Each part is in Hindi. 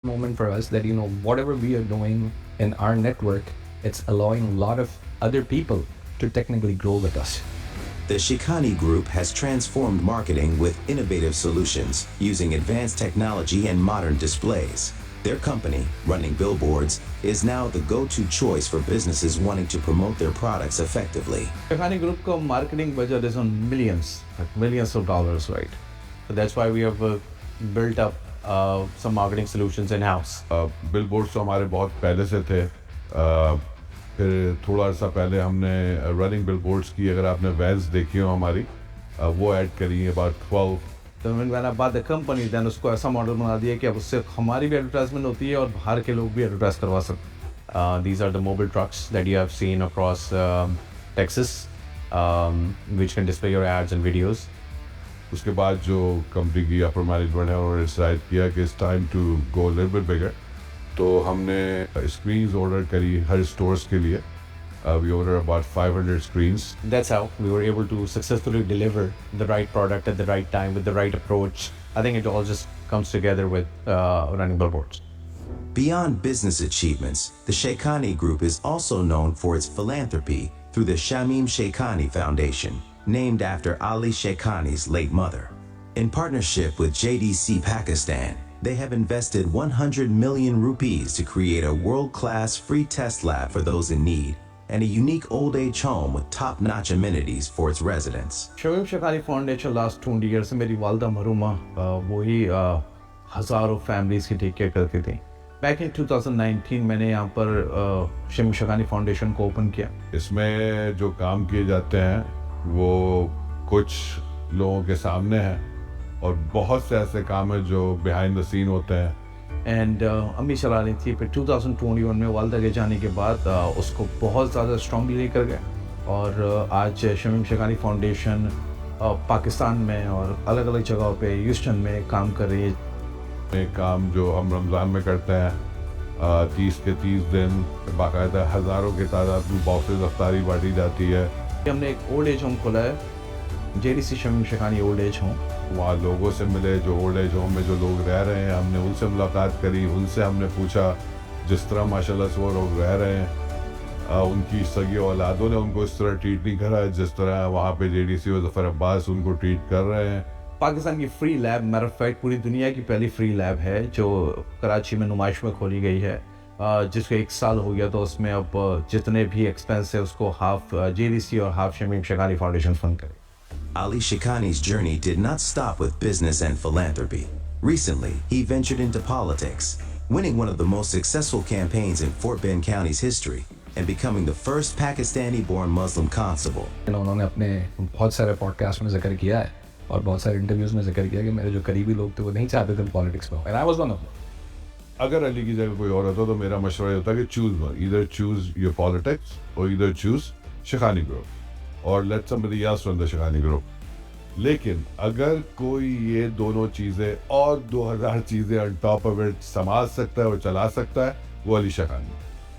moment for us that whatever we are doing in our network, it's allowing a lot of other people to technically grow with us. The Shikani Group has transformed marketing with innovative solutions using advanced technology and modern displays. Their company, Running Billboards, is now the go-to choice for businesses wanting to promote their products effectively. Shikani Group का marketing budget is on millions, like millions of dollars, right? So that's why we have built up some marketing solutions in-house. Billboards तो हमारे बहुत पहले से थे. फिर थोड़ा सा पहले हमने रनिंग बिलबोर्ड्स की, अगर आपने वैन्स देखी हो हमारी, वो ऐड करी है about 12. तो when I bought the company, then उसको ऐसा मॉडल बना दिया कि अब उससे हमारी भी एडवर्टाइजमेंट होती है और बाहर के लोग भी एडवर्टाइज करवा सकते. These are the mobile trucks that you have seen across Texas, which can display your ads and videos. उसके बाद जो कंपनी की अपर मैनेजमेंट है उन्होंने डिसाइड किया कि it's time to go little bit bigger. तो हमने स्क्रीन्स ऑर्डर करी हर स्टोर्स के लिए. We ordered about 500 screens. That's how we were able to successfully deliver the right product at the right time with the right approach. I think it all just comes together with Running Billboards. Beyond business achievements, the Sheikhani Group is also known for its philanthropy through the Shamim Sheikhani Foundation, named after Ali Sheikhani's late mother. In partnership with JDC Pakistan, they have invested 100 million rupees to create a world-class free test lab for those in need and a unique old age home with top-notch amenities for its residents. Shamim Sheikhani Foundation last 20 years से मेरी वालदा मरूमा वही हज़ारों families की टेक केयर करती थी. Back in 2019 मैंने यहाँ पर शमीम शेखानी फाउंडेशन को ओपन किया. इसमें जो काम किए जाते हैं वो कुछ लोगों के सामने है और बहुत से ऐसे काम है जो बिहाइंड द सीन होते हैं. एंड अम्मी चला रही थी. फिर 2021 में वालदा के जाने के बाद उसको बहुत ज़्यादा स्ट्रॉन्गली लेकर गए और आज शमीम शेखानी फाउंडेशन पाकिस्तान में और अलग अलग जगहों पे ह्यूस्टन में काम कर रही है. काम जो हम रमज़ान में करते हैं 30 के 30 दिन बाकायदा हज़ारों की तादाद में बॉक्सेस अफ्तारी बांटी जाती है. हमने एक ओल्ड एज होम खोला है, JDC Shamim Shekhani old age home. वहाँ लोगों से मिले जो ओल्ड एज होम में जो लोग रह रहे हैं, हमने उनसे मुलाकात करी. उनसे हमने पूछा जिस तरह माशाल्लाह से वो लोग रह रहे हैं, उनकी सगी औलादों ने उनको इस तरह ट्रीट नहीं करा जिस तरह वहाँ पे JDC और ज़फ़र अब्बास उनको ट्रीट कर रहे हैं. पाकिस्तान की free lab, matter of fact पूरी दुनिया की पहली फ्री लैब है जो कराची में नुमाइश में खोली गई है, जिसको 1 साल हो गया. तो उसमें अब जितने भी एक्सपेंस है उसको हाफ JDC और half Shamim Shekhani foundation fund करे. Ali Sheikhani's journey did not stop with business and philanthropy. Recently, he ventured into politics, winning one of the most successful campaigns in Fort Bend County's history and becoming the first Pakistani-born Muslim constable. उन्होंने अपने बहुत सारे पॉडकास्ट में जिक्र किया है और बहुत सारे इंटरव्यूज में जिक्र किया कि मेरे जो करीबी लोग थे वो नहीं चाहते थे पॉलिटिक्स में, and I was one of them. अगर अली की जगह कोई और होता तो मेरा मशवरा होता कि either choose your politics or either choose Shekhani group और let somebody else run the Shekhani group. लेकिन अगर कोई ये दोनों चीज़ें और 2000 चीज़ें on top of it संभाल सकता है और चला सकता है वो Ali Shekhani.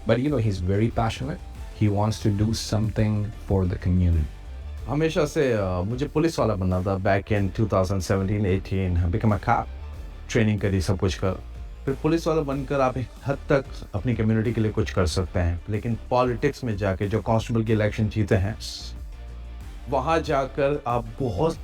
But he's very passionate. He wants to do something for the community. हमेशा से मुझे पुलिस वाला बनना था. Back in 2017-18 become a cop, training करी, सब कुछ कर. फिर पुलिस वाला बनकर आप एक हद तक अपनी कम्युनिटी के लिए कुछ कर सकते हैं, लेकिन पॉलिटिक्स में जाके जो कांस्टेबल की इलेक्शन जीते हैं वहाँ जाकर आप बहुत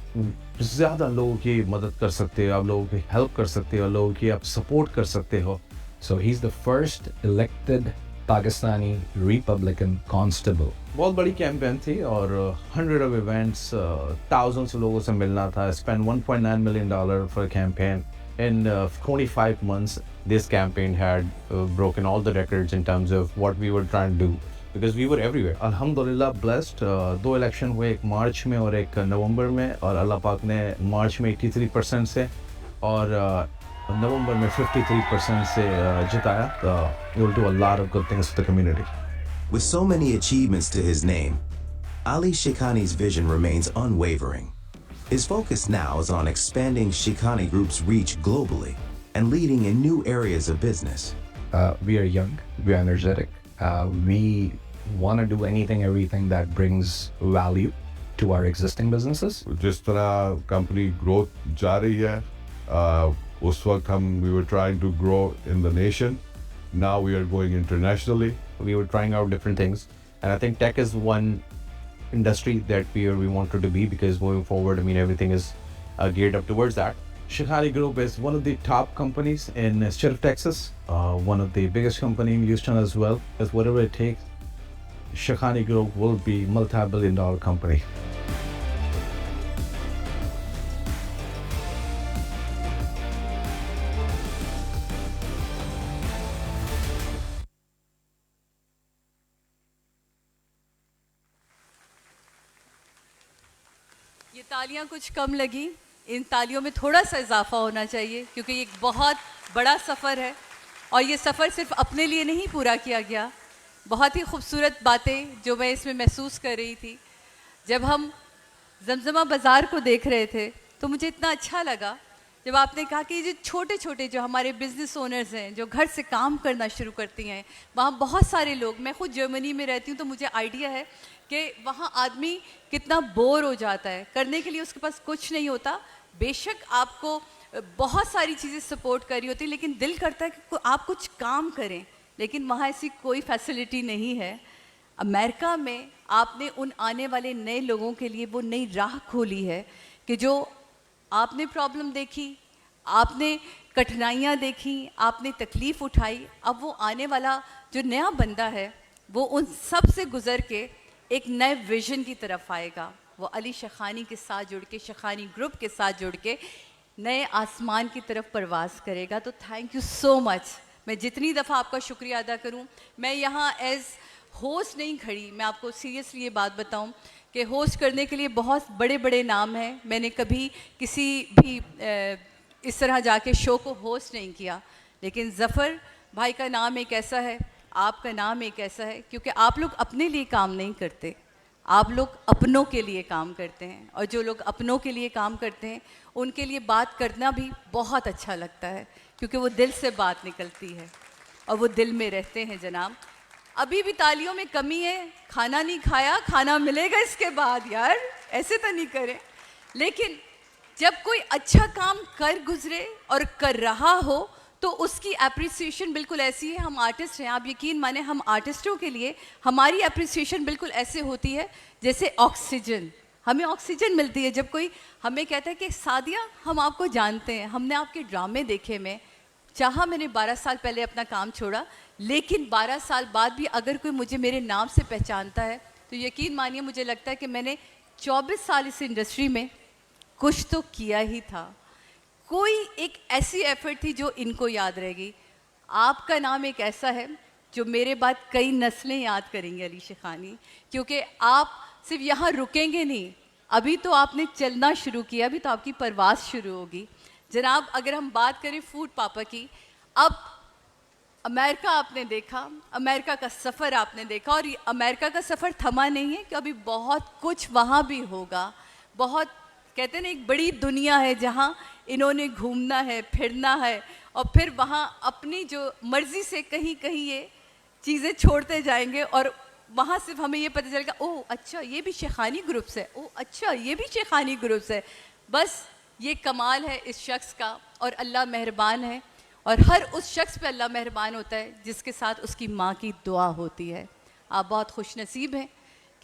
ज़्यादा लोगों की मदद कर सकते हो, आप लोगों की हेल्प कर सकते हो, लोगों की आप सपोर्ट कर सकते हो. So he's the first elected Pakistani Republican constable. बहुत बड़ी कैंपेन थी और 100 of events, thousands of लोगों से मिलना था. Spent $1.9 million for a campaign. In 25 months, this campaign had broken all the records in terms of what we were trying to do because we were everywhere. Alhamdulillah blessed. 2 election हुए, एक मार्च में और एक नवंबर में, और अल्लाह पाक ने मार्च में 83% से और नवंबर में 53% से जिताया. He will do a lot of good things for the community. With so many achievements to his name, Ali Sheikhani's vision remains unwavering. His focus now is on expanding Sheikhani Group's reach globally and leading in new areas of business. We are young, we are energetic, we want to do everything that brings value to our existing businesses. जिस तरह कंपनी ग्रोथ जा रही है उस वक्त हम we were trying to grow in the nation. Now we are going internationally. We were trying out different things, and I think tech is one industry that we wanted to be, because moving forward, I mean, everything is geared up towards that. Shekhani Group is one of the top companies in State of Texas, one of the biggest company in Houston as well. Because whatever it takes, Shekhani Group will be multi-billion-dollar company. ये तालियां कुछ कम लगी, इन तालियों में थोड़ा सा इजाफा होना चाहिए, क्योंकि ये एक बहुत बड़ा सफ़र है और ये सफ़र सिर्फ अपने लिए नहीं पूरा किया गया। बहुत ही खूबसूरत बातें जो मैं इसमें महसूस कर रही थी, जब हम जमजमा बाज़ार को देख रहे थे तो मुझे इतना अच्छा लगा जब आपने कहा कि जो छोटे छोटे जो हमारे बिज़नेस ओनर्स हैं, जो घर से काम करना शुरू करती हैं, वहाँ बहुत सारे लोग, मैं खुद जर्मनी में रहती हूँ तो मुझे आइडिया है कि वहाँ आदमी कितना बोर हो जाता है, करने के लिए उसके पास कुछ नहीं होता। बेशक आपको बहुत सारी चीज़ें सपोर्ट कर रही होती, लेकिन दिल करता है कि आप कुछ काम करें, लेकिन वहाँ ऐसी कोई फैसिलिटी नहीं है। अमेरिका में आपने उन आने वाले नए लोगों के लिए वो नई राह खोली है कि जो आपने प्रॉब्लम देखी, आपने कठिनाइयाँ देखी, आपने तकलीफ़ उठाई, अब वो आने वाला जो नया बंदा है वो उन सब से गुज़र के एक नए विज़न की तरफ आएगा। वो अली शेखानी के साथ जुड़ के, शेखानी ग्रुप के साथ जुड़ के नए आसमान की तरफ परवाज़ करेगा। तो थैंक यू सो मच। मैं जितनी दफ़ा आपका शुक्रिया अदा करूं, मैं यहाँ एज़ होस्ट नहीं खड़ी, मैं आपको सीरियसली ये बात बताऊं कि होस्ट करने के लिए बहुत बड़े बड़े नाम हैं। मैंने कभी किसी भी इस तरह जाके शो को होस्ट नहीं किया, लेकिन ज़फ़र भाई का नाम एक ऐसा है, आपका नाम एक ऐसा है, क्योंकि आप लोग अपने लिए काम नहीं करते, आप लोग अपनों के लिए काम करते हैं। और जो लोग अपनों के लिए काम करते हैं उनके लिए बात करना भी बहुत अच्छा लगता है, क्योंकि वो दिल से बात निकलती है और वो दिल में रहते हैं। जनाब, अभी भी तालियों में कमी है, खाना नहीं खाया, खाना मिलेगा इसके बाद, यार ऐसे तो नहीं करें। लेकिन जब कोई अच्छा काम कर गुजरे और कर रहा हो तो उसकी एप्रिसिएशन बिल्कुल ऐसी है। हम आर्टिस्ट हैं, आप यकीन माने, हम आर्टिस्टों के लिए हमारी एप्रिसिएशन बिल्कुल ऐसे होती है जैसे ऑक्सीजन। हमें ऑक्सीजन मिलती है जब कोई हमें कहता है कि सादिया हम आपको जानते हैं, हमने आपके ड्रामे देखे में, चाहा मैंने 12 साल पहले अपना काम छोड़ा, लेकिन 12 साल बाद भी अगर कोई मुझे मेरे नाम से पहचानता है तो यकीन मानिए मुझे लगता है कि मैंने 24 साल इस इंडस्ट्री में कुछ तो किया ही था, कोई एक ऐसी एफर्ट थी जो इनको याद रहेगी। आपका नाम एक ऐसा है जो मेरे बाद कई नस्लें याद करेंगे अली शेखानी, क्योंकि आप सिर्फ यहाँ रुकेंगे नहीं, अभी तो आपने चलना शुरू किया, अभी तो आपकी परवाज़ शुरू होगी। जनाब, अगर हम बात करें फूड पापा की, अब अमेरिका आपने देखा, अमेरिका का सफ़र आपने देखा, और ये अमेरिका का सफ़र थमा नहीं है कि अभी बहुत कुछ वहाँ भी होगा। बहुत कहते हैं ना, एक बड़ी दुनिया है जहाँ इन्होंने घूमना है, फिरना है, और फिर वहाँ अपनी जो मर्ज़ी से कहीं कहीं ये चीज़ें छोड़ते जाएंगे, और वहाँ सिर्फ हमें ये पता चलेगा, ओह अच्छा ये भी शेखानी ग्रुप से, ओह अच्छा ये भी शेखानी ग्रुप से। बस ये कमाल है इस शख्स का, और अल्लाह मेहरबान है, और हर उस शख्स पे अल्लाह मेहरबान होता है जिसके साथ उसकी माँ की दुआ होती है। आप बहुत खुशनसीब हैं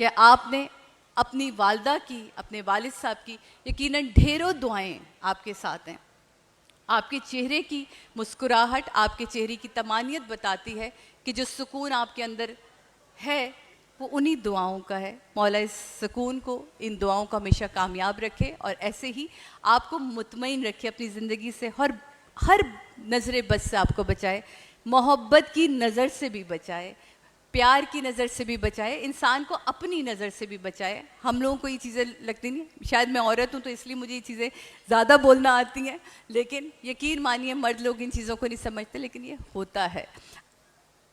कि आपने अपनी वालदा की, अपने वालिद साहब की यकीनन ढेरों दुआएं आपके साथ हैं। आपके चेहरे की मुस्कुराहट, आपके चेहरे की तमानियत बताती है कि जो सुकून आपके अंदर है वो उन्हीं दुआओं का है। मौला इस सुकून को, इन दुआओं को हमेशा कामयाब रखे, और ऐसे ही आपको मुतमईन रखे अपनी ज़िंदगी से, हर नज़र बद से आपको बचाए, मोहब्बत की नज़र से भी बचाए, प्यार की नज़र से भी बचाए, इंसान को अपनी नज़र से भी बचाए। हम लोगों को ये चीज़ें लगती नहीं, शायद मैं औरत हूँ तो इसलिए मुझे ये चीज़ें ज़्यादा बोलना आती हैं, लेकिन यकीन मानिए मर्द लोग इन चीज़ों को नहीं समझते, लेकिन ये होता है।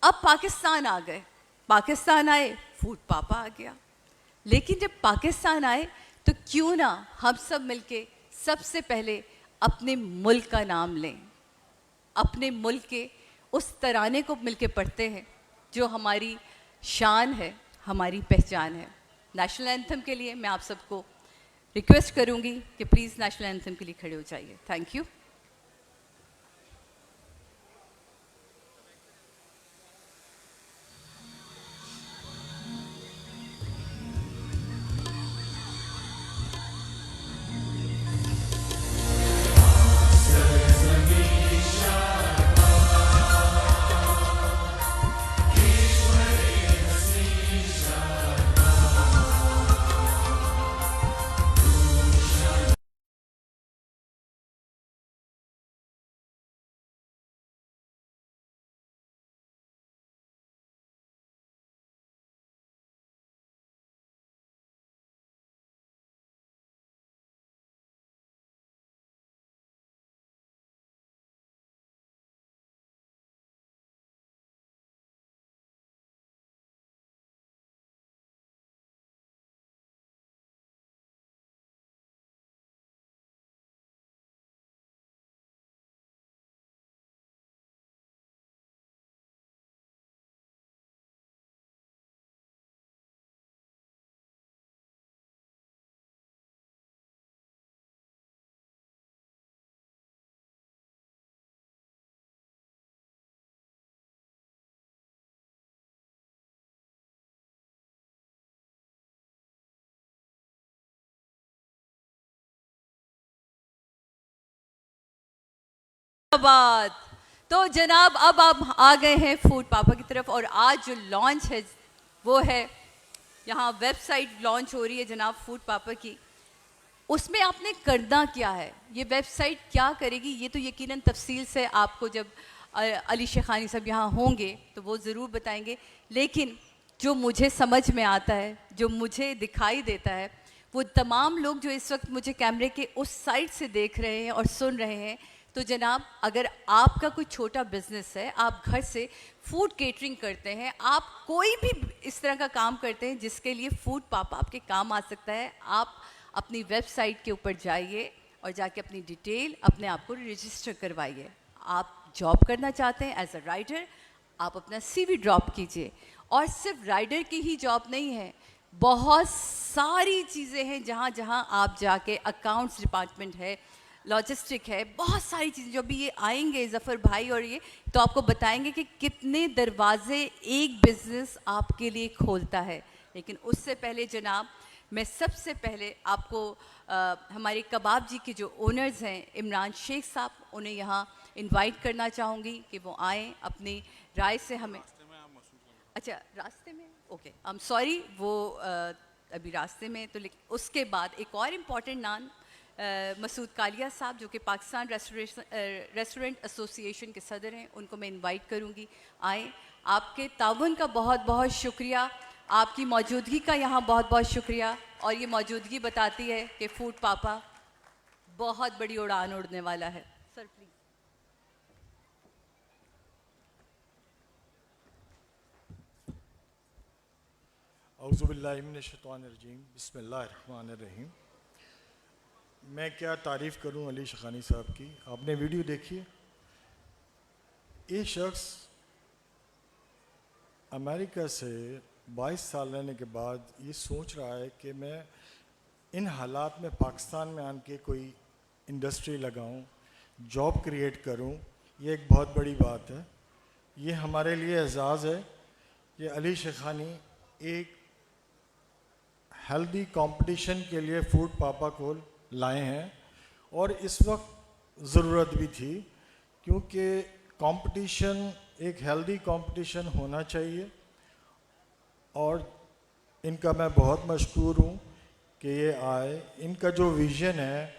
अब पाकिस्तान आ गए, पाकिस्तान आए, फूड पापा आ गया, लेकिन जब पाकिस्तान आए तो क्यों ना हम सब मिलके सबसे पहले अपने मुल्क का नाम लें, अपने मुल्क के उस तराने को मिलके पढ़ते हैं जो हमारी शान है, हमारी पहचान है। नेशनल एंथम के लिए मैं आप सबको रिक्वेस्ट करूंगी कि प्लीज़ नेशनल एंथम के लिए खड़े हो जाइए। Thank you. बात। तो जनाब अब आप आ गए हैं फूड पापा की तरफ, और आज जो लॉन्च है वो है, यहाँ वेबसाइट लॉन्च हो रही है जनाब फूड पापा की। उसमें आपने करना क्या है, ये वेबसाइट क्या करेगी, ये तो यकीनन तफसील से आपको जब अली शेखानी साहब यहाँ होंगे तो वो ज़रूर बताएंगे। लेकिन जो मुझे समझ में आता है, जो मुझे दिखाई देता है, वो तमाम लोग जो इस वक्त मुझे कैमरे के उस साइड से देख रहे हैं और सुन रहे हैं, तो जनाब अगर आपका कोई छोटा बिजनेस है, आप घर से फूड केटरिंग करते हैं, आप कोई भी इस तरह का काम करते हैं जिसके लिए फूड पापा आपके काम आ सकता है, आप अपनी वेबसाइट के ऊपर जाइए और जाके अपनी डिटेल अपने आप को रजिस्टर करवाइए। आप जॉब करना चाहते हैं एज अ राइडर, आप अपना सीवी ड्रॉप कीजिए। और सिर्फ राइडर की ही जॉब नहीं है, बहुत सारी चीज़ें हैं जहाँ जहाँ आप जाके, अकाउंट्स डिपार्टमेंट है, लॉजिस्टिक है, बहुत सारी चीज़ें जो भी ये आएंगे ज़फ़र भाई और ये तो आपको बताएंगे कि कितने दरवाजे एक बिज़नेस आपके लिए खोलता है। लेकिन उससे पहले जनाब मैं सबसे पहले आपको हमारे कबाब जी के जो ओनर्स हैं इमरान शेख साहब, उन्हें यहाँ इनवाइट करना चाहूँगी कि वो आएँ अपनी राय से हमें। अच्छा रास्ते में, ओके आई एम सॉरी, वो अभी रास्ते में। तो उसके बाद एक और इम्पॉर्टेंट नाम मसूद कालिया साहब जो कि पाकिस्तान रेस्टोरेंट एसोसिएशन के सदर हैं, उनको मैं इनवाइट करूँगी, आए। आपके ताउन का बहुत बहुत शुक्रिया, आपकी मौजूदगी का यहाँ बहुत बहुत शुक्रिया। और ये मौजूदगी बताती है कि फूड पापा बहुत बड़ी उड़ान उड़ने वाला है। Sir please. औज़ुबिल्लाहिमिनश्शैतानिर्रजीम, बिस्मिल्लाहिर्रहमानिर्रहीम। मैं क्या तारीफ़ करूं अली शेखानी साहब की। आपने वीडियो देखी है, ये शख्स अमेरिका से 22 साल रहने के बाद ये सोच रहा है कि मैं इन हालात में पाकिस्तान में आके कोई इंडस्ट्री लगाऊं, जॉब क्रिएट करूं। ये एक बहुत बड़ी बात है। ये हमारे लिए एजाज़ है कि अली शेखानी एक हेल्दी कंपटीशन के लिए फूड पापा को लाए हैं, और इस वक्त ज़रूरत भी थी, क्योंकि कंपटीशन एक हेल्दी कंपटीशन होना चाहिए। और इनका मैं बहुत मशकूर हूँ कि ये आए। इनका जो विज़न है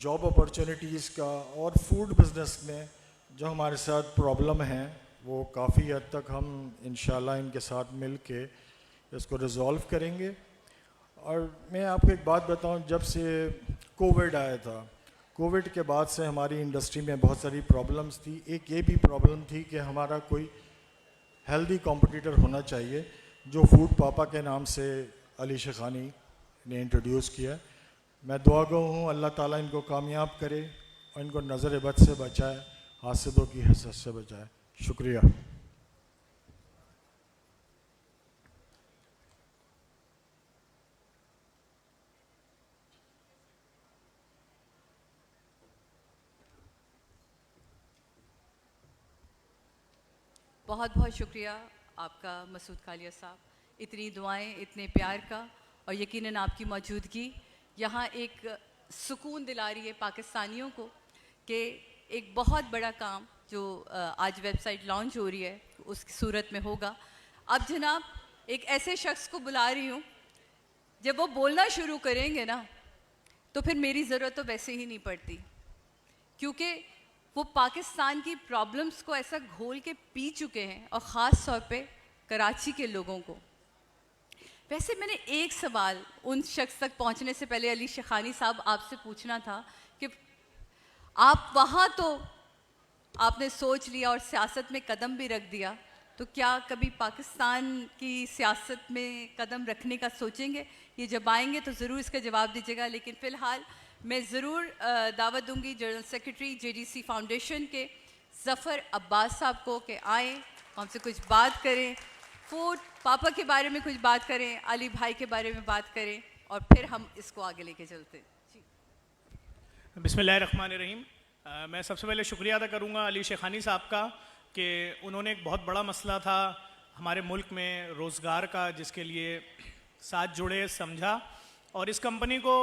जॉब अपॉर्चुनिटीज़ का और फूड बिज़नेस में जो हमारे साथ प्रॉब्लम है, वो काफ़ी हद तक हम इंशाल्लाह इनके साथ मिल के इसको रिज़ॉल्व करेंगे। और मैं आपको एक बात बताऊं, जब से कोविड आया था, कोविड के बाद से हमारी इंडस्ट्री में बहुत सारी प्रॉब्लम्स थी। एक ये भी प्रॉब्लम थी कि हमारा कोई हेल्दी कॉम्पिटिटर होना चाहिए, जो फूड पापा के नाम से अली शेखानी ने इंट्रोड्यूस किया। मैं दुआ गो हूँ अल्लाह ताला इनको कामयाब करे और इनको नज़र बद से बचाए, हासिदों की हसरत से बचाए। शुक्रिया। बहुत बहुत शुक्रिया आपका मसूद कालिया साहब, इतनी दुआएं, इतने प्यार का, और यकीनन आपकी मौजूदगी यहाँ एक सुकून दिला रही है पाकिस्तानियों को कि एक बहुत बड़ा काम जो आज वेबसाइट लॉन्च हो रही है उस सूरत में होगा। अब जनाब एक ऐसे शख्स को बुला रही हूँ, जब वो बोलना शुरू करेंगे ना तो फिर मेरी ज़रूरत तो वैसे ही नहीं पड़ती, क्योंकि वो पाकिस्तान की प्रॉब्लम्स को ऐसा घोल के पी चुके हैं, और ख़ास तौर पे कराची के लोगों को। वैसे मैंने एक सवाल उन शख्स तक पहुंचने से पहले अली शेखानी साहब आपसे पूछना था कि आप वहाँ तो आपने सोच लिया और सियासत में कदम भी रख दिया, तो क्या कभी पाकिस्तान की सियासत में कदम रखने का सोचेंगे? ये जब आएंगे तो ज़रूर इसका जवाब दीजिएगा। लेकिन फ़िलहाल मैं ज़रूर दावत दूंगी जनरल सेक्रेटरी जेडीसी फाउंडेशन के ज़फ़र अब्बास साहब को कि आएँ, हमसे कुछ बात करें, फूड पापा के बारे में कुछ बात करें, अली भाई के बारे में बात करें, और फिर हम इसको आगे लेके चलते हैं। जी बिस्मिल्लाहिर्रहमानिर्रहीम। मैं सबसे पहले शुक्रिया अदा करूँगा अली शेखानी साहब का कि उन्होंने एक बहुत बड़ा मसला था हमारे मुल्क में रोज़गार का, जिसके लिए साथ जुड़े, समझा, और इस कंपनी को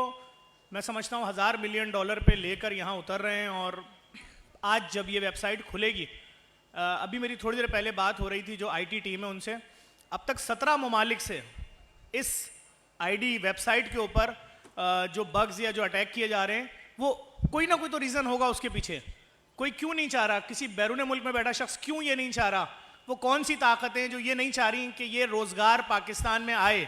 मैं समझता हूँ $1000 मिलियन पे लेकर यहाँ उतर रहे हैं। और आज जब ये वेबसाइट खुलेगी, अभी मेरी थोड़ी देर पहले बात हो रही थी जो आईटी टीम है उनसे, अब तक 17 ममालिक से इस आईडी वेबसाइट के ऊपर जो बग्स या जो अटैक किए जा रहे हैं, वो कोई ना कोई तो रीज़न होगा उसके पीछे। कोई क्यों नहीं चाह रहा, किसी बैरून मुल्क में बैठा शख्स क्यों ये नहीं चाह रहा, वो कौन सी ताकतें जो ये नहीं चाह रही कि ये रोजगार पाकिस्तान में आए।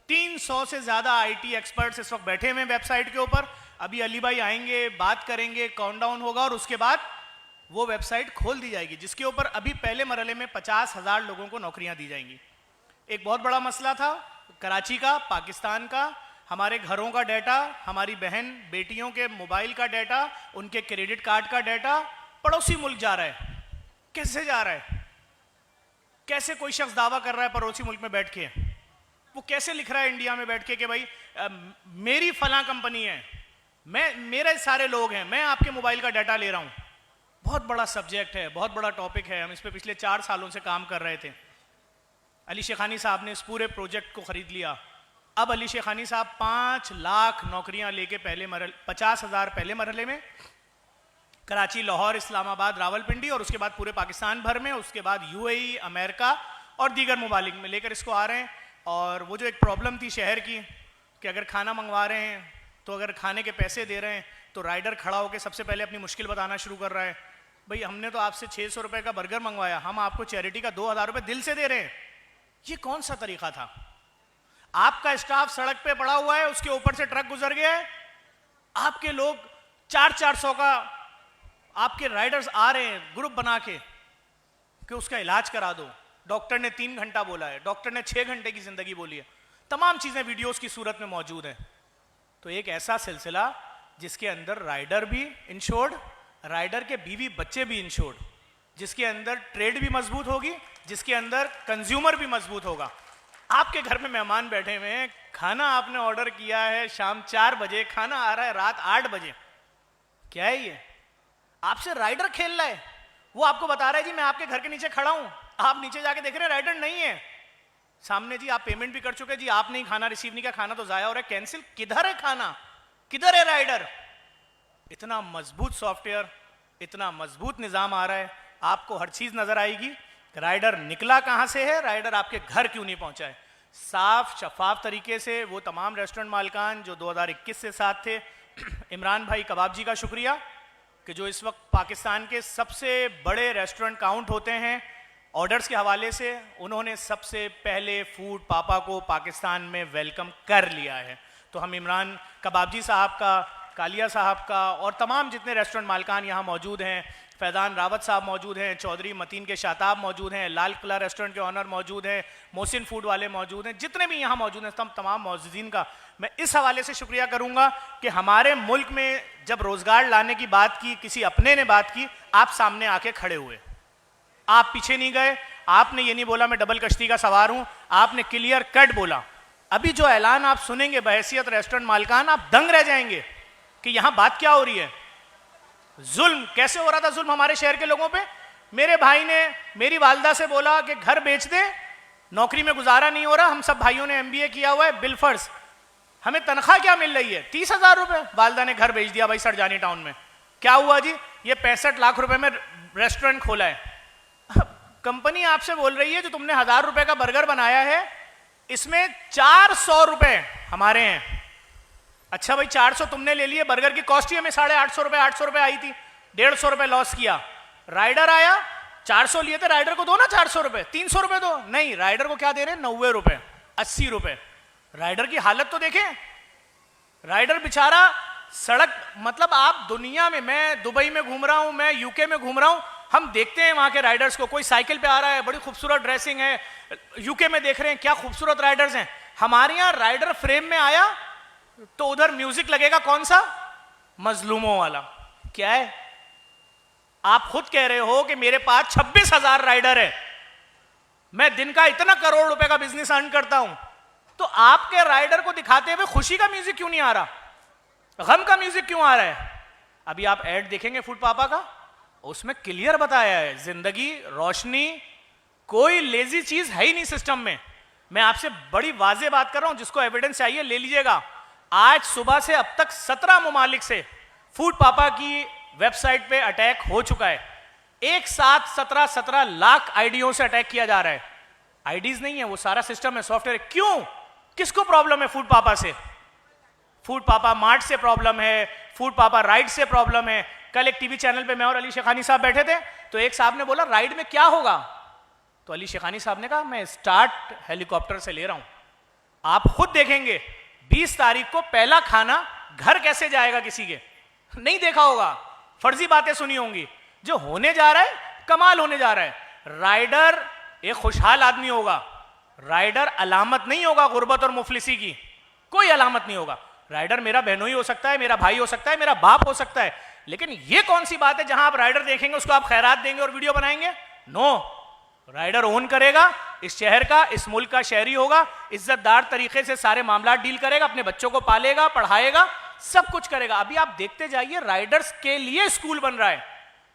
300 से ज़्यादा आईटी एक्सपर्ट्स इस वक्त बैठे हुए हैं वेबसाइट के ऊपर। अभी अली भाई आएंगे, बात करेंगे, काउंटडाउन होगा और उसके बाद वो वेबसाइट खोल दी जाएगी, जिसके ऊपर अभी पहले मरहले में 50,000 लोगों को नौकरियां दी जाएंगी। एक बहुत बड़ा मसला था कराची का, पाकिस्तान का, हमारे घरों का डाटा, हमारी बहन बेटियों के मोबाइल का डाटा, उनके क्रेडिट कार्ड का डाटा पड़ोसी मुल्क जा रहा है। कैसे जा रहा है? कैसे कोई शख्स दावा कर रहा है पड़ोसी मुल्क में बैठ के? वो कैसे लिख रहा है इंडिया में बैठ के कि भाई मेरी फलां कंपनी है, मेरे सारे लोग हैं, मैं आपके मोबाइल का डाटा ले रहा हूं। बहुत बड़ा सब्जेक्ट है, बहुत बड़ा टॉपिक है। हम इस पे पिछले 4 सालों से काम कर रहे थे। अली शेखानी साहब ने इस पूरे प्रोजेक्ट को खरीद लिया। अब अली शेखानी साहब 5 लाख नौकरियां लेके 50,000 पहले मरहले में कराची, लाहौर, इस्लामाबाद, रावलपिंडी और उसके बाद पूरे पाकिस्तान भर में, उसके बाद यूएई, अमेरिका और दीगर ममालिक में लेकर इसको आ रहे हैं। और वो जो एक प्रॉब्लम थी शहर की कि अगर खाना मंगवा रहे हैं तो अगर खाने के पैसे दे रहे हैं तो राइडर खड़ा होकर सबसे पहले अपनी मुश्किल बताना शुरू कर रहा है, भाई हमने तो आपसे 600 रुपए का बर्गर मंगवाया, हम आपको चैरिटी का 2,000 रुपए दिल से दे रहे हैं। ये कौन सा तरीका था? आपका स्टाफ सड़क पे पड़ा हुआ है, उसके ऊपर से ट्रक गुजर गया है, आपके लोग 400 का आपके राइडर्स आ रहे हैं ग्रुप बना के कि उसका इलाज करा दो। डॉक्टर ने 3 घंटा बोला है, डॉक्टर ने 6 घंटे की जिंदगी बोली है। तमाम चीजें वीडियोस की सूरत में मौजूद हैं। तो एक ऐसा सिलसिला जिसके अंदर राइडर भी इंश्योर्ड, राइडर के बीवी बच्चे भी इंश्योर्ड, जिसके अंदर ट्रेड भी मजबूत होगी, जिसके अंदर कंज्यूमर भी मजबूत होगा। आपके घर में मेहमान बैठे हुए हैं, खाना आपने ऑर्डर किया है शाम 4 बजे, खाना आ रहा है रात 8 बजे। क्या है ये? आपसे राइडर खेल रहा है। वो आपको बता रहा है जी मैं आपके घर के नीचे खड़ा हूं, आप नीचे जाके देख रहे हैं राइडर नहीं है सामने, जी आप पेमेंट भी कर चुके, जी आपने ही खाना रिसीव नहीं किया, खाना तो जाया हो रहा है, कैंसिल। किधर है खाना, किधर है राइडर? इतना मजबूत सॉफ्टवेयर, इतना मजबूत निजाम आ रहा है, आपको हर चीज नजर आएगी। राइडर निकला कहां से है, राइडर आपके घर क्यों नहीं पहुंचा है। साफ शफाफ तरीके से वो तमाम रेस्टोरेंट मालिकान जो 2021 से साथ थे, इमरान भाई कबाबजी का शुक्रिया कि जो इस वक्त पाकिस्तान के सबसे बड़े रेस्टोरेंट काउंट होते हैं ऑर्डर्स के हवाले से, उन्होंने सबसे पहले फूड पापा को पाकिस्तान में वेलकम कर लिया है। तो हम इमरान कबाबजी साहब का, कालिया साहब का और तमाम जितने रेस्टोरेंट मालिकान यहाँ मौजूद हैं, फैज़ान रावत साहब मौजूद हैं, चौधरी मतीन के शाताब मौजूद हैं, लाल किला रेस्टोरेंट के ऑनर मौजूद हैं, मोहसिन फूड वाले मौजूद हैं, जितने भी यहाँ मौजूद हैं तमाम मौजूदीन का मैं इस हवाले से शुक्रिया करूँगा कि हमारे मुल्क में जब रोज़गार लाने की बात की, किसी अपने ने बात की, आप सामने आके खड़े हुए, आप पीछे नहीं गए। आपने ये नहीं बोला मैं डबल कश्ती का सवार हूँ, आपने क्लियर कट बोला। अभी जो ऐलान आप सुनेंगे बहैसियत रेस्टोरेंट मालिकान, आप दंग रह जाएंगे कि यहाँ बात क्या हो रही है। जुल्म कैसे हो रहा था, जुल्म हमारे शहर के लोगों पे। मेरे भाई ने मेरी वालदा से बोला कि घर बेच दे, नौकरी में गुजारा नहीं हो रहा, हम सब भाइयों ने MBA किया हुआ है, बिलफर्ज हमें तनख्वाह क्या मिल रही है 30,000 रुपए। वालदा ने घर बेच दिया भाई सरजानी टाउन में। क्या हुआ जी, ये 65 लाख रुपए में रेस्टोरेंट खोला है। कंपनी आपसे बोल रही है जो तुमने 1,000 रुपए का बर्गर बनाया है, इसमें 400 रुपए हमारे हैं। अच्छा भाई 400 तुमने ले लिए, बर्गर की कॉस्ट ही हमें 850 रुपए 800 रुपए आई थी, 150 रुपए लॉस किया। राइडर आया, 400 लिए थे, राइडर को दो ना 400 रुपए, 300 रुपए दो। नहीं, राइडर को क्या दे रहे हैं, 90 रुपए, 80 रुपए। राइडर की हालत तो देखें, राइडर बेचारा सड़क, मतलब आप दुनिया में, मैं दुबई में घूम रहा हूं, मैं यूके में घूम रहा हूं, हम देखते हैं वहां के राइडर्स को, कोई साइकिल पे आ रहा है, बड़ी खूबसूरत ड्रेसिंग है, यूके में देख रहे हैं क्या खूबसूरत राइडर्स हैं। हमारे यहां राइडर फ्रेम में आया तो उधर म्यूजिक लगेगा कौन सा, मजलूमों वाला। क्या है, आप खुद कह रहे हो कि मेरे पास 26,000 राइडर है, मैं दिन का इतना करोड़ रुपए का बिजनेस अर्न करता हूं, तो आपके राइडर को दिखाते हुए खुशी का म्यूजिक क्यों नहीं आ रहा, गम का म्यूजिक क्यों आ रहा है। अभी आप ऐड देखेंगे फूड पापा का, उसमें क्लियर बताया है, जिंदगी, रोशनी, कोई लेजी चीज है ही नहीं सिस्टम में। मैं आपसे बड़ी वाजे बात कर रहा हूं, जिसको एविडेंस चाहिए ले लीजिएगा। आज सुबह से अब तक 17 ममालिक से फूड पापा की वेबसाइट पे अटैक हो चुका है। एक साथ 17 लाख आईडियों से अटैक किया जा रहा है। आईडीज नहीं है, वो सारा सिस्टम है, सॉफ्टवेयर है। क्यों? किसको प्रॉब्लम है? फूड पापा से, फूड पापा मार्ट से प्रॉब्लम है, फूड पापा राइड से प्रॉब्लम है। कल एक टीवी चैनल पे मैं और अली शेखानी साहब बैठे थे, तो एक साहब ने बोला राइड में क्या होगा, तो अली शेखानी साहब ने कहा मैं स्टार्ट हेलीकॉप्टर से ले रहा हूं। आप खुद देखेंगे 20 तारीख को पहला खाना घर कैसे जाएगा, किसी के नहीं देखा होगा, फर्जी बातें सुनी होंगी। जो होने जा रहा है कमाल होने जा रहा है। राइडर एक खुशहाल आदमी होगा, राइडर अलामत नहीं होगा गुर्बत और मुफलिसी की, कोई अलामत नहीं होगा। राइडर मेरा बहनोई हो सकता है, मेरा भाई हो सकता है, मेरा बाप हो सकता है, लेकिन ये कौन सी बात है जहां आप राइडर देखेंगे उसको आप खैरात देंगे और वीडियो बनाएंगे? नो, राइडर ओन करेगा, इस शहर का, इस मुल्क का शहरी होगा, इज्जतदार तरीके से सारे मामला डील करेगा, अपने बच्चों को पालेगा, पढ़ाएगा, सब कुछ करेगा। अभी आप देखते जाइए, राइडर्स के लिए स्कूल बन रहा है,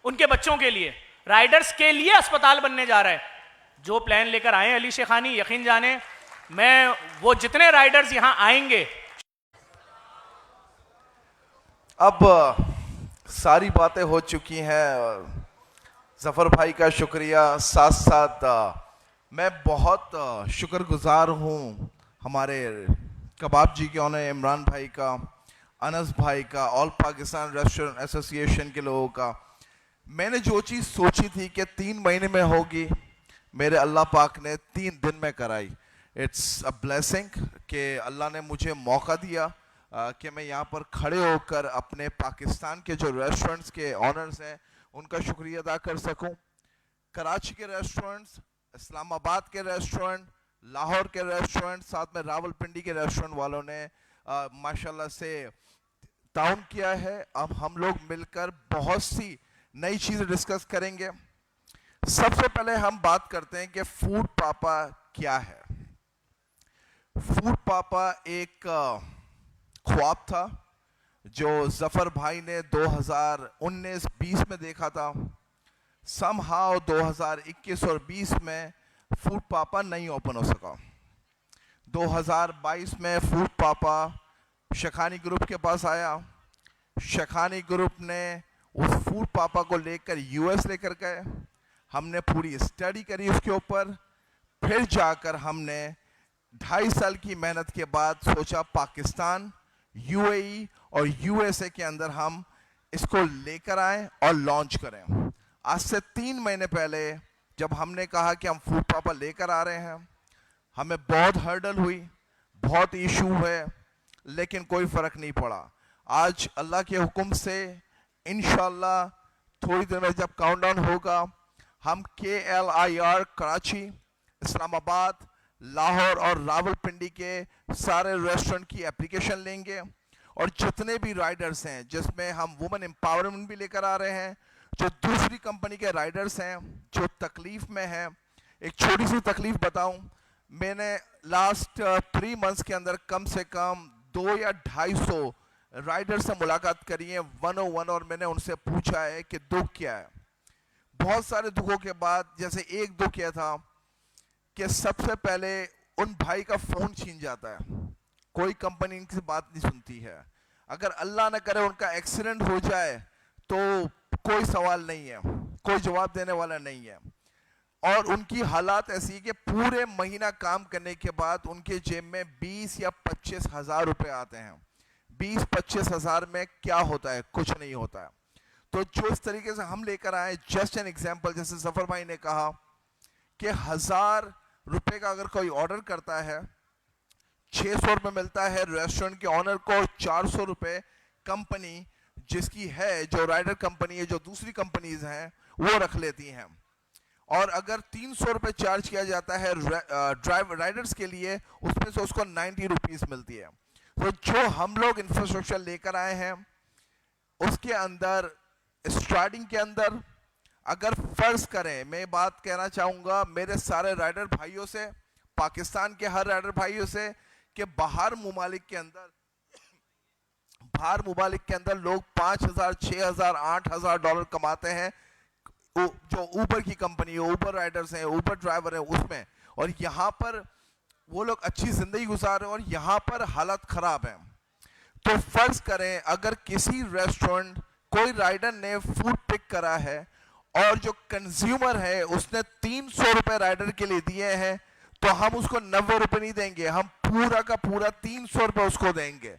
उनके बच्चों के लिए, राइडर्स के लिए अस्पताल बनने जा रहा है। जो प्लान लेकर आए अली शेखानी, यकीन जाने मैं वो जितने राइडर्स यहां आएंगे। अब सारी बातें हो चुकी हैं। जफ़र भाई का शुक्रिया, साथ साथ मैं बहुत शुक्रगुजार हूँ हमारे कबाब जी के ऑनर इमरान भाई का, अनस भाई का, ऑल पाकिस्तान रेस्टोरेंट एसोसिएशन के लोगों का। मैंने जो चीज़ सोची थी कि 3 महीने में होगी, मेरे अल्लाह पाक ने 3 दिन में कराई। इट्स अ ब्लेसिंग कि अल्लाह ने मुझे मौका दिया कि मैं यहाँ पर खड़े होकर अपने पाकिस्तान के जो रेस्टोरेंट्स के ऑनर्स हैं उनका शुक्रिया अदा कर सकूं। कराची के रेस्टोरेंट्स, इस्लामाबाद के रेस्टोरेंट, लाहौर के रेस्टोरेंट, साथ में रावलपिंडी के रेस्टोरेंट वालों ने माशाल्लाह से ताउन किया है। अब हम लोग मिलकर बहुत सी नई चीज़ें डिस्कस करेंगे। सबसे पहले हम बात करते हैं कि फूड पापा क्या है। फूड पापा एक ख्वाब था जो जफ़र भाई ने 2019-20 में देखा था। समहाउ 2021 और 20 में फूड पापा नहीं ओपन हो सका। 2022 में फूड पापा शेखानी ग्रुप के पास आया। शेखानी ग्रुप ने उस फूड पापा को लेकर यूएस लेकर गए। हमने पूरी स्टडी करी उसके ऊपर, फिर जाकर हमने 2.5 साल की मेहनत के बाद सोचा पाकिस्तान, यूएई और यूएसए के अंदर हम इसको लेकर आएं और लॉन्च करें। आज से 3 महीने पहले जब हमने कहा कि हम फूड पापा लेकर आ रहे हैं, हमें बहुत हर्डल हुई, बहुत इशू है, लेकिन कोई फ़र्क नहीं पड़ा। आज अल्लाह के हुक्म से इंशाल्लाह थोड़ी देर में जब काउंटडाउन होगा, हम KLIR कराची, इस्लामाबाद, लाहौर और रावलपिंडी के सारे रेस्टोरेंट की एप्लीकेशन लेंगे और जितने भी राइडर्स हैं, जिसमें हम वुमेन एम्पावरमेंट भी लेकर आ रहे हैं, जो दूसरी कंपनी के राइडर्स हैं जो तकलीफ़ में हैं। एक छोटी सी तकलीफ़ बताऊं, मैंने लास्ट 3 मंथ्स के अंदर कम से कम 2 या 250 राइडर से मुलाकात करी है 101, और मैंने उनसे पूछा है कि दुख क्या है। बहुत सारे दुखों के बाद जैसे एक दुख यह था कि सबसे पहले उन भाई का फ़ोन छीन जाता है, कोई कंपनी इनकी बात नहीं सुनती है। अगर अल्लाह न करे उनका एक्सीडेंट हो जाए तो कोई सवाल नहीं है, कोई जवाब देने वाला नहीं है। और उनकी हालात ऐसी कि पूरे महीना काम करने के बाद उनके जेब में 20 या 25 हज़ार रुपये आते हैं। 20-25 हज़ार में क्या होता है? कुछ नहीं होता है। तो जो इस तरीके से हम लेकर आए, जस्ट एन एग्जाम्पल, जैसे जफ़र भाई ने कहा कि 1000 रुपये का अगर कोई ऑर्डर करता है, 600 रुपये मिलता है रेस्टोरेंट के ऑनर को, 400 रुपये कंपनी जिसकी है, जो राइडर कंपनी है, जो दूसरी कंपनीज हैं वो रख लेती हैं। और अगर 300 रुपये चार्ज किया जाता है ड्राइवर राइडर्स के लिए, उसमें से उसको 90 रुपीज़ मिलती है। तो जो हम लोग इंफ्रास्ट्रक्चर लेकर आए हैं उसके अंदर, स्टार्टिंग के अंदर अगर फ़र्ज़ करें, मैं बात कहना चाहूँगा मेरे सारे राइडर भाइयों से, पाकिस्तान के हर राइडर भाइयों से, कि बाहर मुमालिक के अंदर लोग 5,000, 6,000, 8,000 डॉलर कमाते हैं, जो ऊबर की कंपनी है, ऊबर राइडर्स हैं, ऊबर ड्राइवर हैं उसमें, और यहाँ पर वो लोग अच्छी ज़िंदगी गुजार रहे हैं और यहाँ पर हालत ख़राब है। तो फ़र्ज़ करें अगर किसी रेस्टोरेंट कोई राइडर ने फूड पिक करा है और जो कंज्यूमर है उसने 300 रुपए राइडर के लिए दिए हैं, तो हम उसको 90 रुपए नहीं देंगे, हम पूरा का पूरा 300 रुपए उसको देंगे,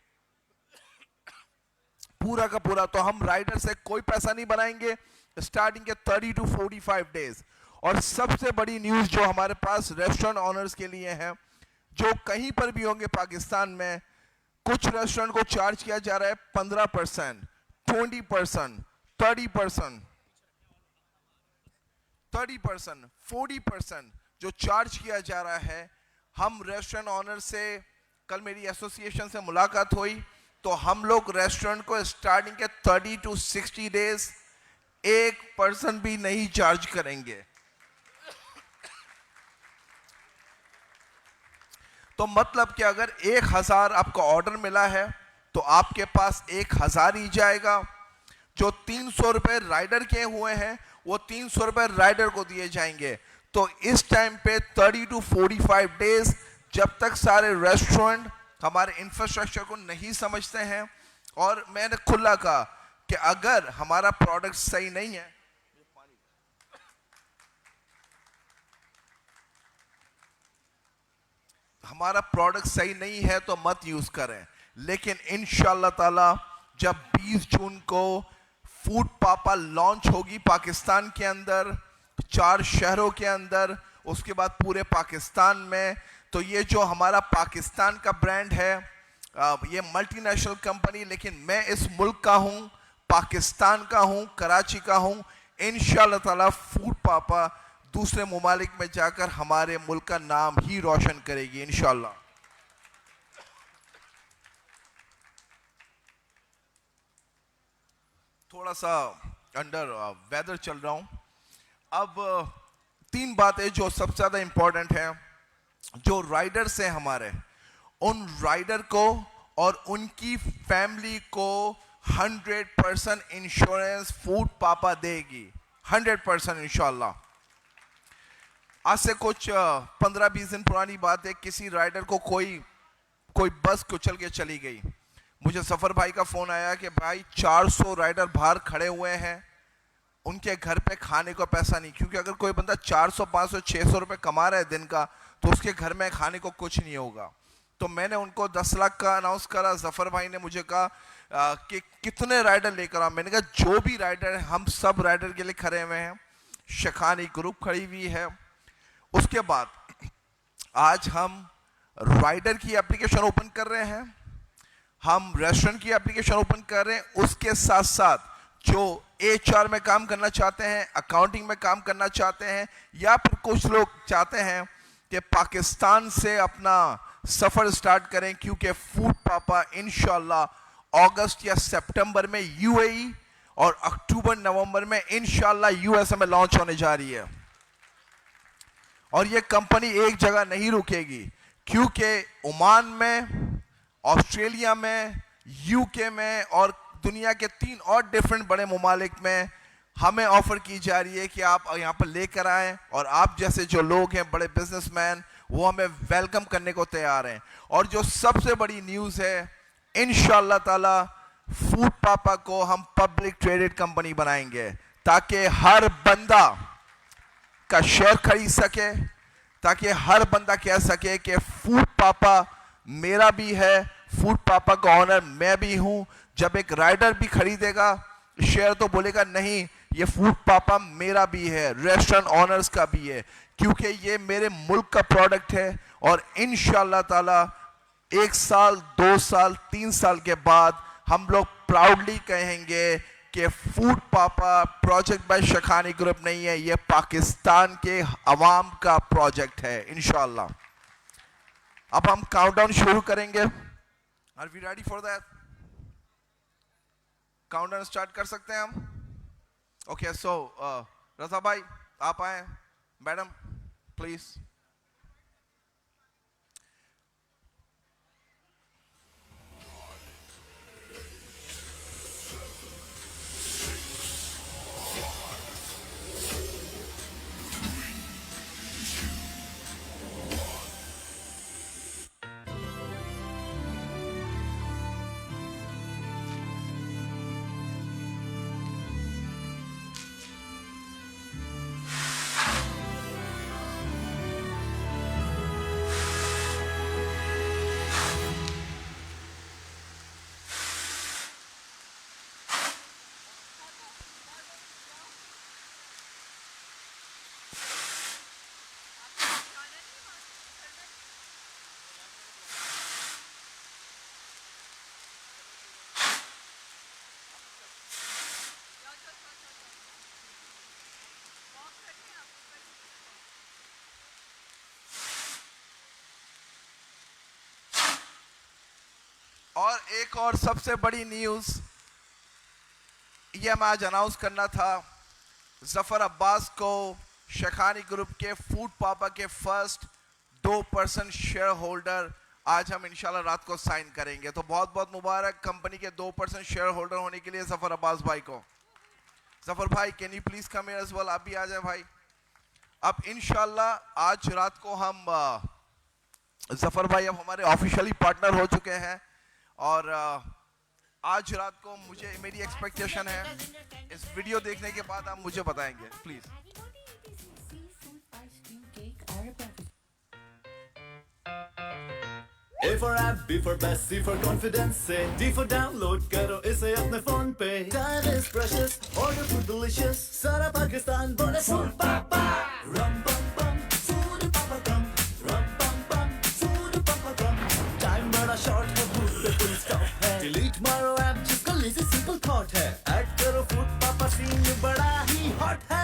पूरा का पूरा। तो हम राइडर से कोई पैसा नहीं बनाएंगे स्टार्टिंग के 30 to 45 डेज। और सबसे बड़ी न्यूज जो हमारे पास रेस्टोरेंट ऑनर्स के लिए है, जो कहीं पर भी होंगे पाकिस्तान में, कुछ रेस्टोरेंट को चार्ज किया जा रहा है 15%, 20%, 30%, 30%, 40% जो चार्ज किया जा रहा है। हम रेस्टोरेंट ऑनर से, कल मेरी एसोसिएशन से मुलाकात हुई, तो हम लोग रेस्टोरेंट को स्टार्टिंग के 30 to 60 डेज 1% भी नहीं चार्ज करेंगे। तो मतलब कि अगर 1000 आपका ऑर्डर मिला है तो आपके पास 1000 ही जाएगा। जो 300 रुपए राइडर के हुए हैं वो 300 रुपए राइडर को दिए जाएंगे। तो इस टाइम पे 30 to 45 डेज, जब तक सारे रेस्टोरेंट हमारे इंफ्रास्ट्रक्चर को नहीं समझते हैं, और मैंने खुला कहा कि अगर हमारा प्रोडक्ट सही नहीं है, हमारा प्रोडक्ट सही नहीं है तो मत यूज करें। लेकिन इंशाल्लाह ताला जब 20 जून को फूड पापा लॉन्च होगी पाकिस्तान के अंदर, 4 शहरों के अंदर, उसके बाद पूरे पाकिस्तान में, तो ये जो हमारा पाकिस्तान का ब्रांड है, ये मल्टीनेशनल कंपनी, लेकिन मैं इस मुल्क का हूँ, पाकिस्तान का हूँ, कराची का हूँ। इंशाल्लाह ताला फूड पापा दूसरे मुमालिक में जाकर हमारे मुल्क का नाम ही रोशन करेगी इंशाल्लाह। थोड़ा सा अंडर वेदर चल रहा हूं। अब 3 बातें जो सबसे ज्यादा इंपॉर्टेंट है, जो राइडर्स हैं हमारे, उन राइडर को और उनकी फैमिली को 100% इंश्योरेंस फूड पापा देगी, 100% इंशाल्लाह। आज से कुछ 15-20 दिन पुरानी बात है, किसी राइडर को कोई बस कुचल के चली गई। मुझे सफर भाई का फोन आया कि भाई 400 राइडर बाहर खड़े हुए हैं, उनके घर पे खाने को पैसा नहीं, क्योंकि अगर कोई बंदा 400, 500, 600 रुपए कमा रहा है दिन का, तो उसके घर में खाने को कुछ नहीं होगा। तो मैंने उनको 10 लाख का अनाउंस करा। जफर भाई ने मुझे कहा कि कितने राइडर लेकर आओ। मैंने कहा जो भी राइडर है, हम सब राइडर के लिए खड़े हुए हैं। शेखानी ग्रुप खड़ी हुई है। उसके बाद आज हम राइडर की एप्लीकेशन ओपन कर रहे हैं, हम रेस्टोरेंट की एप्लीकेशन ओपन कर रहे हैं। उसके साथ साथ जो HR में काम करना चाहते हैं, अकाउंटिंग में काम करना चाहते हैं, या फिर कुछ लोग चाहते हैं कि पाकिस्तान से अपना सफर स्टार्ट करें, क्योंकि फूड पापा इंशाल्लाह अगस्त या सितंबर में UAE और अक्टूबर नवंबर में इंशाल्लाह USA में लॉन्च होने जा रही है। और ये कंपनी एक जगह नहीं रुकेगी, क्योंकि ओमान में, ऑस्ट्रेलिया में, UK में और दुनिया के 3 और डिफरेंट बड़े मुमालिक में हमें ऑफर की जा रही है कि आप यहाँ पर लेकर आएँ, और आप जैसे जो लोग हैं, बड़े बिजनेसमैन, वो हमें वेलकम करने को तैयार हैं। और जो सबसे बड़ी न्यूज़ है, इंशाल्लाह ताला फूड पापा को हम पब्लिक ट्रेडेड कंपनी बनाएंगे, ताकि हर बंदा का शेयर खरीद सके, ताकि हर बंदा कह सके कि फूड पापा मेरा भी है, फूड पापा का ऑनर मैं भी हूं। जब एक राइडर भी खरीदेगा शेयर, तो बोलेगा नहीं, ये फूड पापा मेरा भी है, रेस्टोरेंट ऑनर्स का भी है, क्योंकि ये मेरे मुल्क का प्रोडक्ट है। और इंशाल्लाह ताला 1 साल, 2 साल, 3 साल के बाद हम लोग प्राउडली कहेंगे कि फूड पापा प्रोजेक्ट बाय शेखानी ग्रुप नहीं है, ये पाकिस्तान के अवाम का प्रोजेक्ट है इंशाल्लाह। अब हम काउंटडाउन शुरू करेंगे। Are we ready for that? Countdown start कर सकते हैं हम? ओके, सो रजा भाई आप आए, मैडम प्लीज। और एक और सबसे बड़ी न्यूज़ ये मैं आज अनाउंस करना था, जफ़र अब्बास को शेखानी ग्रुप के फूड पापा के फर्स्ट 2% शेयर होल्डर आज हम इंशाल्लाह रात को साइन करेंगे। तो बहुत बहुत मुबारक कंपनी के 2% शेयर होल्डर होने के लिए जफ़र अब्बास भाई को। जफ़र भाई can you please come here as well, आप भी आ जाए भाई। अब इंशाल्लाह आज रात को हम जफ़र भाई अब हमारे ऑफिशियली पार्टनर हो चुके हैं और आज रात को मेरी एक्सपेक्टेशन है इस वीडियो देखने के बाद आप मुझे बताएंगे please. A for app, B for best, C for confidence से D for download करो इसे अपने फोन पे। Time is precious, order food delicious, सारा पाकिस्तान बोले फूड पापा। Rum bum bum, food पापा कम, rum bum bum, food पापा कम। Time बड़ा short है, food पे full stop है। Delete मारो app जिसका lazy simple thought है। Add करो food पापा, scene बड़ा ही hot है।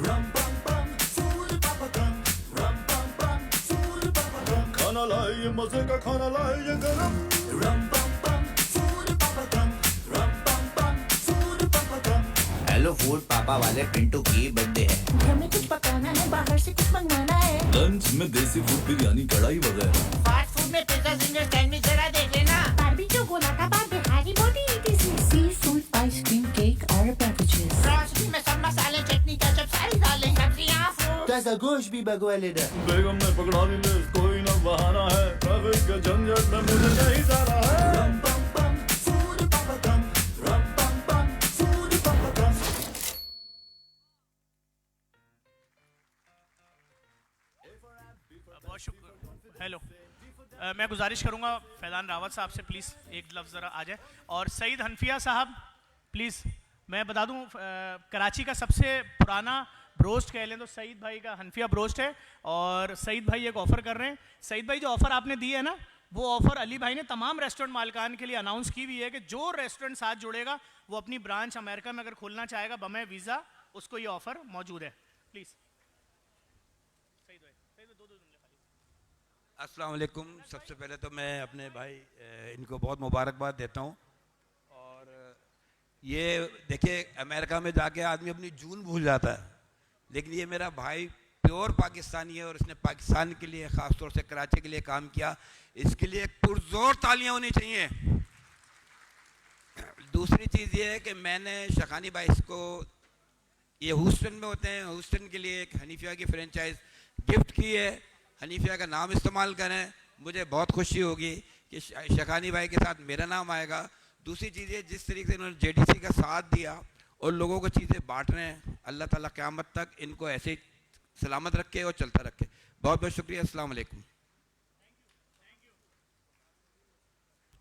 Rum bum bum, food पापा कम, rum bum bum, food पापा कम। खाना लाइए मजे का खाना लाइए गरम। Rum bum bum, food पापा कम, rum bum bum, food पापा कम। हेलो फूड पापा वाले पिंटू की बर्थडे है। घर में कुछ पकाना है, बाहर से कुछ मंगवाना है। लंच में देसी फूड बिरयानी कढ़ाई वगैरह। फास्ट फूड में पिज्जा जिंगर सैंडविच जरा देख लेना। बारबेक्यू गोला कबाब बिहारी बोटी etc. Sea food ice cream cake और बेवरेजेस। फ्रांसी में सब मसाले चटनी केचप सारी डालें। सब्जियां फ्रूट ताजा गोश्त भी भगवा लेना। बेगम ने पकड़ा ली लिस्ट, कोई ना बहाना है, ट्रैफिक के झंझट में मुझे नहीं जाना है। Rum bum bum, food पापा कम, rum bum bum, food पापा कम। बहुत शुक्र। हेलो, मैं गुजारिश करूंगा फैज़ान रावत साहब से प्लीज़ एक लफ्ज़ ज़रा आ जाए। और सईद हनफिया साहब प्लीज़। मैं बता दूं कराची का सबसे पुराना ब्रोस्ट कह लें तो सईद भाई का हनफिया ब्रोस्ट है और सईद भाई एक ऑफ़र कर रहे हैं। सईद भाई जो ऑफ़र आपने दी है ना, वो ऑफ़र अली भाई ने तमाम रेस्टोरेंट मालिकान के लिए अनाउंस की हुई है कि जो रेस्टोरेंट साथ जुड़ेगा वो अपनी ब्रांच अमेरिका में अगर खोलना चाहेगा बमे वीज़ा, उसको ये ऑफ़र मौजूद है। प्लीज़ अस्सलाम वालेकुम। सबसे पहले तो मैं अपने भाई इनको बहुत मुबारकबाद देता हूँ। और ये देखिए अमेरिका में जाके आदमी अपनी जून भूल जाता है, लेकिन ये मेरा भाई प्योर पाकिस्तानी है और इसने पाकिस्तान के लिए ख़ास तौर से कराची के लिए काम किया। इसके लिए पुरजोर तालियां होनी चाहिए। दूसरी चीज़ ये है कि मैंने शेखानी भाई को, ये ह्यूस्टन में होते हैं, ह्यूस्टन के लिए एक हनीफिया की फ्रेंचाइज गिफ्ट की है। हनीफिया का नाम इस्तेमाल करें, मुझे बहुत खुशी होगी कि शेखानी भाई के साथ मेरा नाम आएगा। दूसरी चीज़ ये, जिस तरीके से इन्होंने JDC का साथ दिया और लोगों को चीज़ें बांट रहे हैं, अल्लाह ताला क़यामत तक इनको ऐसे ही सलामत रखे और चलता रखे। बहुत बहुत शुक्रिया। अस्सलाम वालेकुम।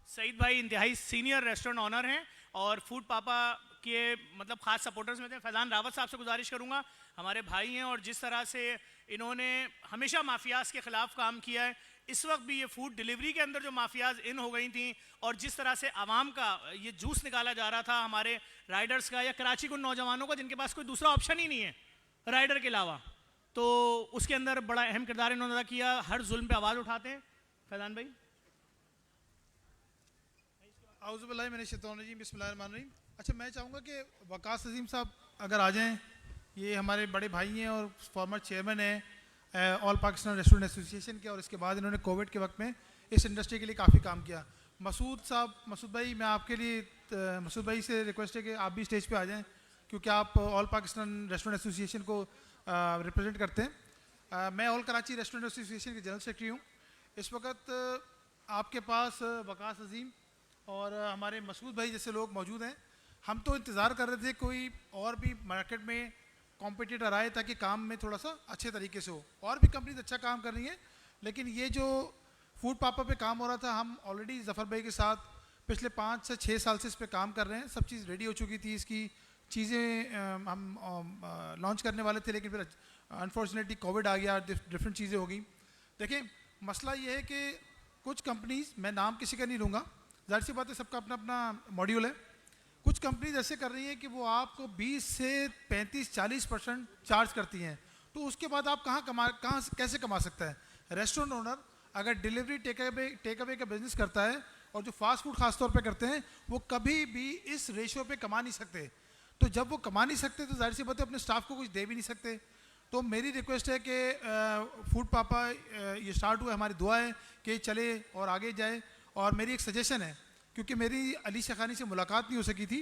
सईद भाई इंतहाई सीनियर रेस्टोरेंट ऑनर हैं और फूड पापा के मतलब ख़ास सपोर्टर्स में थे। फैज़ान रावत साहब से गुजारिश करूंगा, हमारे भाई हैं और जिस तरह से इन्होंने हमेशा माफियाज़ के ख़िलाफ़ काम किया है, इस वक्त भी ये फूड डिलीवरी के अंदर जो माफियाज़ इन हो गई थी और जिस तरह से आवाम का ये जूस निकाला जा रहा था, हमारे राइडर्स का या कराची के नौजवानों का जिनके पास कोई दूसरा ऑप्शन ही नहीं है राइडर के अलावा, तो उसके अंदर बड़ा अहम किरदार इन्होंने अदा किया। हर जुल्म पे आवाज़ उठाते हैं। फैज़ान भाई। आउज़ुबिल्लाहि मिनश्शैतानिर्रजीम, बिस्मिल्लाहिर्रहमानिर्रहीम। अच्छा, मैं चाहूँगा कि वकास अजीम साहब अगर आ जाएं, ये हमारे बड़े भाई हैं और फॉर्मर चेयरमैन हैं ऑल पाकिस्तान रेस्टोरेंट एसोसिएशन के, और इसके बाद इन्होंने कोविड के वक्त में इस इंडस्ट्री के लिए काफ़ी काम किया। मसूद साहब, मसूद भाई, मैं आपके लिए मसूद भाई से रिक्वेस्ट है कि आप भी स्टेज पे आ जाएं क्योंकि आप ऑल पाकिस्तान रेस्टोरेंट एसोसिएशन को रिप्रेजेंट करते हैं। मैं ऑल कराची रेस्टोरेंट एसोसिएशन के जनरल सेक्रेटरी हूँ। इस वक्त आपके पास वकास अजीम और हमारे मसूद भाई जैसे लोग मौजूद हैं। हम तो इंतज़ार कर रहे थे कोई और भी मार्केट में कॉम्पिटिटर आए ताकि काम में थोड़ा सा अच्छे तरीके से हो। और भी कंपनीज अच्छा काम कर रही हैं, लेकिन ये जो फूड पापा पे काम हो रहा था, हम ऑलरेडी ज़फ़र भाई के साथ पिछले 5 से 6 साल से इस पे काम कर रहे हैं। सब चीज़ रेडी हो चुकी थी, इसकी चीज़ें हम लॉन्च करने वाले थे, लेकिन फिर अनफॉर्चुनेटली कोविड आ गया, डिफरेंट चीज़ें हो गई। देखें, मसला ये है कि कुछ कंपनीज, मैं नाम किसी का नहीं लूँगा, जाहिर सी बात है सबका अपना अपना मॉड्यूल है। कुछ कंपनीज ऐसे कर रही हैं कि वो आपको 20 से 35-40% चार्ज करती हैं, तो उसके बाद आप कैसे कमा सकता है? रेस्टोरेंट ओनर अगर डिलीवरी टेक अवे का बिजनेस करता है और जो फास्ट फूड खास तौर पे करते हैं वो कभी भी इस रेशियो पे कमा नहीं सकते। तो जब वो कमा नहीं सकते तो जाहिर सी बात है अपने स्टाफ को कुछ दे भी नहीं सकते। तो मेरी रिक्वेस्ट है कि फूड पापा ये स्टार्ट हुआ, हमारी दुआ है कि चले और आगे जाए। और मेरी एक सजेशन है, क्योंकि मेरी अली शेखानी से मुलाकात नहीं हो सकी थी,